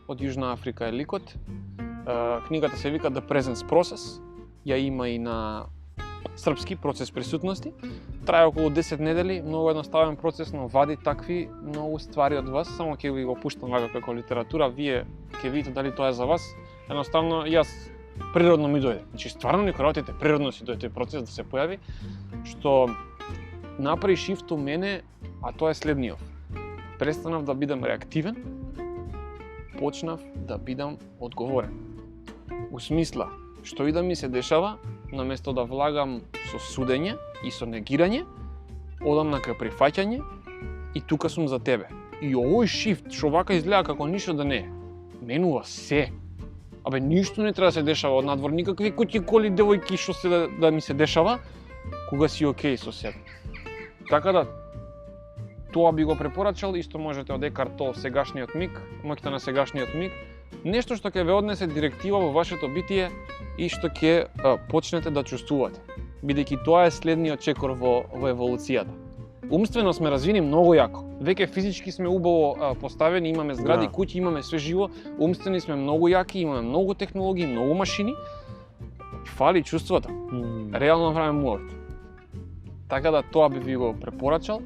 од Јужна Африка е ликот. Книгата се вика The Presence Process. Ја има и на српски, процес присутности. Трае околу 10 недели, многу едноставен процес, но вади такви многу ствари од вас. Само ќе ви го пуштам вака како литература, вие ќе видите дали тоа е за вас. Едноставно, јас природно ми дојде. Значи стварно некои работите природно си дојде тој процес да се појави, што направи шифт у мене, а тоа е следниот. Престанав да бидам реактивен, почнав да бидам одговорен. У смисла, што и да ми се дешава, наместо да влагам со судење и со негирање, одам на кај прифаќање и тука сум за тебе. И овој шифт, што вака изгледа како ништо да не е, менува се. Абе, ништо не треба да се дешава од надвор, никакви куќи, коли, девојки, што се да ми се дешава, кога си окей со себе. Така да, тоа би го препорачал, исто можете од Екарт Толл сегашниот миг, моќта на сегашниот миг, нешто што ќе ве однесе директива во вашето битие и што ќе почнете да чувствувате, бидејќи тоа е следниот чекор во еволуцијата. Умствено сме развини многу јако. Веќе физички сме убаво поставени, имаме згради, куќи, имаме све живо, умствени сме многу јаки, имаме многу технологии, многу машини. Фали чувството. Реално време муавет. Така да тоа би ви го препорачал.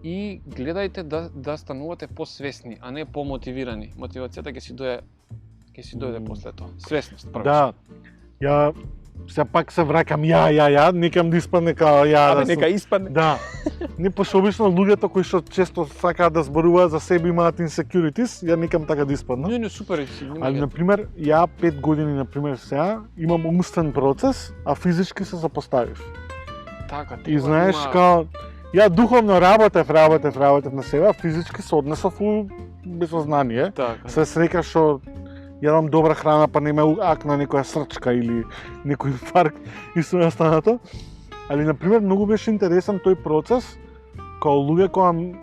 И гледајте да станувате посвесни, а не помотивирани. Мотивацијата ќе си дојде после тоа. Свесност прво. Да. Ја се пак се враќам некам да испадне као ја. Абе, нека испадне. Да. Не пошто обично луѓето кои што често сакаат да зборуваат за себе имаат insecurities, ја некам така да испадна. Не, супер си. Али на пример, ја 5 години на пример сега имам умствен процес, а физички се запоставив. Така, и знаеш као ја духовно работев на себе, а физички се однесов у безсознание. Така. Се срека што јадам добра храна, па не ме акна некоја срчка или некој инфаркт и се останато. Али, например, многу беше интересен тој процес, као луѓе која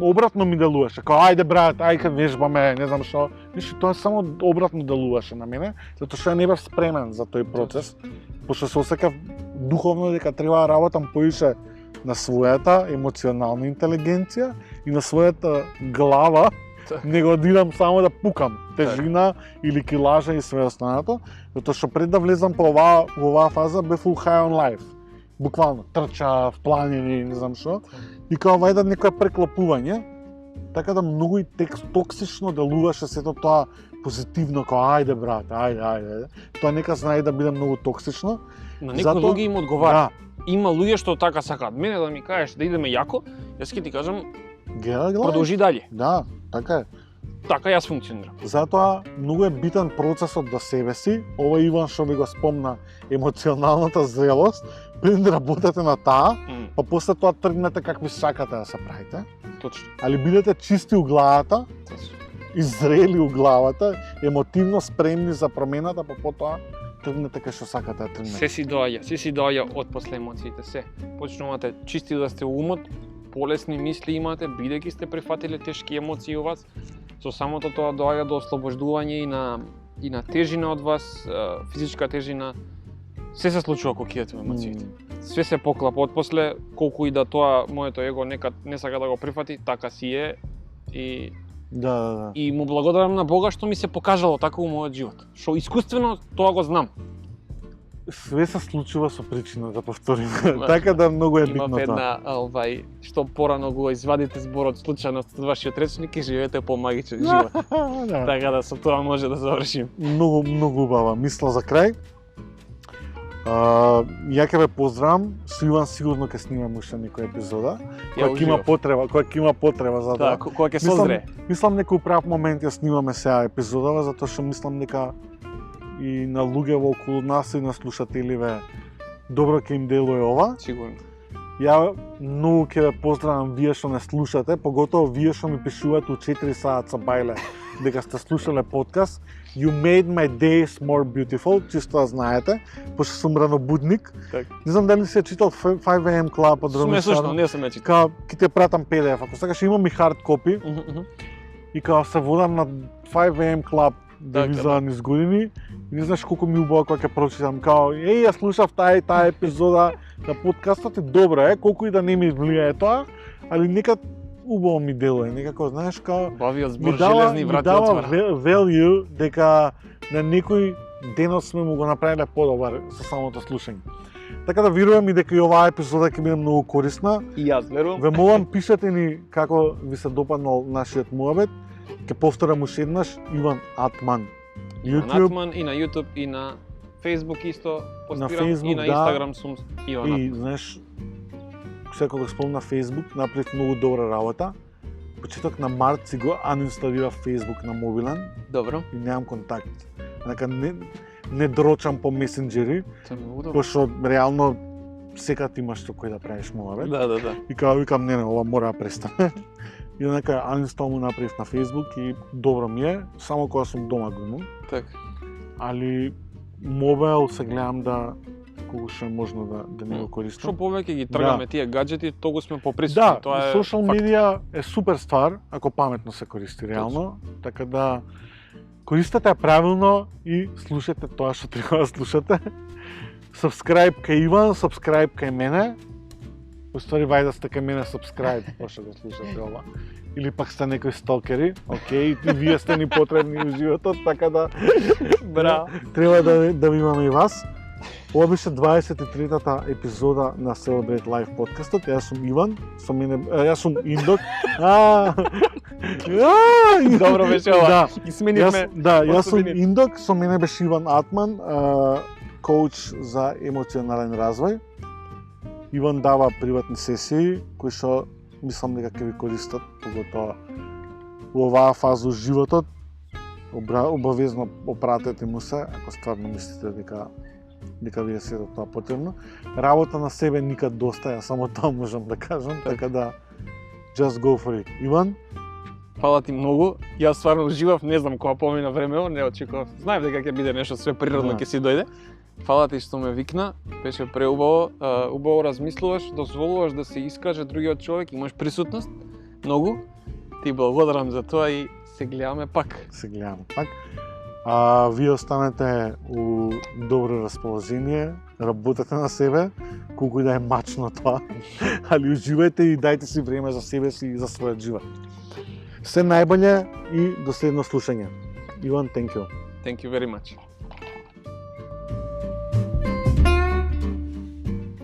обратно ми делуваше, као ајде брат, ајде вежбаме, не знам што. Виж, тоа само обратно делуваше на мене, затоа што ја не бев спремен за тој процес, пошто се осекав духовно дека треба да работам поише на својата емоционална интелигенција и на својата глава, него да идам само да пукам тежина или килажа и све останато, затоа што пред да влезам во оваа фаза бев full high on life. Буквално трчав, планини, не знам што. И као вајда некоја преклопување, така да многу и токсично делуваше сето тоа позитивно, као ајде брат, ајде. Тоа нека знае да биде многу токсично. На некои луѓе им одговара. Има луѓе што така сакаат. Мене да ми кажеш да идеме јако, јас ќе ти кажам продолжи дале. Да, така е. Така јас функционирам. Затоа многу е битен процесот до себе си. Ова Иван што ви го спомна, емоционалната зрелост, пред да работите на таа, па после тоа тргнете какви сакате да се правите. Точно. Али бидете чисти у главата, и зрели у главата, емотивно спремни за промената, па потоа тргнете кај што сакате да тргнете. Се си доаѓа од после емоциите, се. Почнувате чисти да сте умот, полесни мисли имате, бидејќи сте прифатиле тешки емоции у вас. Со самото тоа доаѓа до ослобождување и на тежина од вас, физичка тежина. Се се случува кога кидете во емоциите. Све се поклапа од после, колку и да тоа моето его некад не сака да го прифати, така си е и Да. И му благодарам на Бога што ми се покажало така у мојот живот. Што искуствено тоа го знам. Све се случува со причина, да повторим. Така да многу е битно тоа. Има една, што порано го извадите зборот случајност од вашиот речник и живеете помагичен живот. Така да со тоа може да завршим. Многу убава мисла за крај. Ја ќе ве поздравам, со Иван сигурно ќе снимам уште некоја епизода, која ќе има потреба за да. Кога ќе созре. Мислам некој прав момент ја снимаме сега епизодава, затоа што мислам дека и на луѓето околу нас и на слушателиве добро ќе им делува ова. Сигурно. Ја многу ќе ве поздравам вие што не слушате, поготово вие што ми пишувате у 4 саат бајле дека сте слушале подкаст. You made my days more beautiful, чисто да знаете, пошто сум ранобудник. Так. Не знам дали си ја читал 5am Club од Роман Шарма. Слушно, не сум ја читал. Као, ќе те пратам PDF, ако сакаш имам и hard copy. И као се водам на 5am Club девиза низ години. И не знаеш колку ми убаво кога ќе прочитам. Као, ја слушав таа епизода на подкастот и добро е, колку и да не ми влијае тоа, али некад убаво ми делува, некако, знаеш, као бавиот збор железни врати отвара. Ми дава value дека на некој денот сме му го направиле подобар со самото слушање. Така да верувам и дека и оваа епизода ќе биде многу корисна. И јас верувам. Ве молам, пишете ни како ви се допаднал нашиот муабет. Ќе повторам уште еднаш, Иван Атман. Иван YouTube. Атман, и на YouTube, и на Facebook исто постирам, Facebook, и на да. Instagram сум Иван И, Атман. знаеш, секогаш спомна Facebook, направив многу добра работа. Почеток на март си го анинсталира Facebook на мобилен Добро. и немам контакт. Нека не дрочам по месенџери, Тоа е многу добро. пошто реално секад имаш што кој да правиш муабет. Да. И као викам, не, ова мора да престане. И нека анинстал му направив на Facebook и добро ми е, само кога сум дома го имам. Така. Али мобил се гледам да колку што е можно да не го Што користам. повеќе ги тргаме тие гаджети, толку сме поприсутни. Да, Тоа е social факт. медија е супер ствар ако паметно се користи реално, така да користете ја правилно и слушате тоа што треба да слушате. Subscribe кај Иван, subscribe кај мене. Уствари вајда сте кај мене subscribe, пошто го слушате ова. Или пак сте некои сталкери, окей, и вие сте ни потребни у животот, така да Браво. треба да ви имаме и вас. Ова беше 23-та епизода на Celebrate Life подкастот. Јас сум Иван, јас сум Индок. Добро беше ова. Да, И сменивме. јас сум особините. Индок, со мене беше Иван Атман, коуч за емоционален развој. Иван дава приватни сесии кои што мислам дека ќе ви користат, поготоа во оваа фаза од животот. Обавезно опратете му се ако стварно мислите дека ви е сето тоа потребно. Работа на себе никад доста, ја само тоа можам да кажам, така да just go for it. Иван, Фала ти многу. Јас стварно уживав, не знам кога помина времево, не очекував. Знаев дека ќе биде нешто све природно Да. ќе си дојде. Фала ти што ме викна, беше преубаво, убаво размислуваш, дозволуваш да се искаже другиот човек, имаш присутност, многу. Ти благодарам за тоа и се гледаме пак. се гледаме пак. Вие останете у добро расположение, работете на себе, колку и да е мачно тоа, али уживајте и дајте си време за себе си и за својот живот. Се најболje и до следно слушање. Иван, thank you. Thank you very much.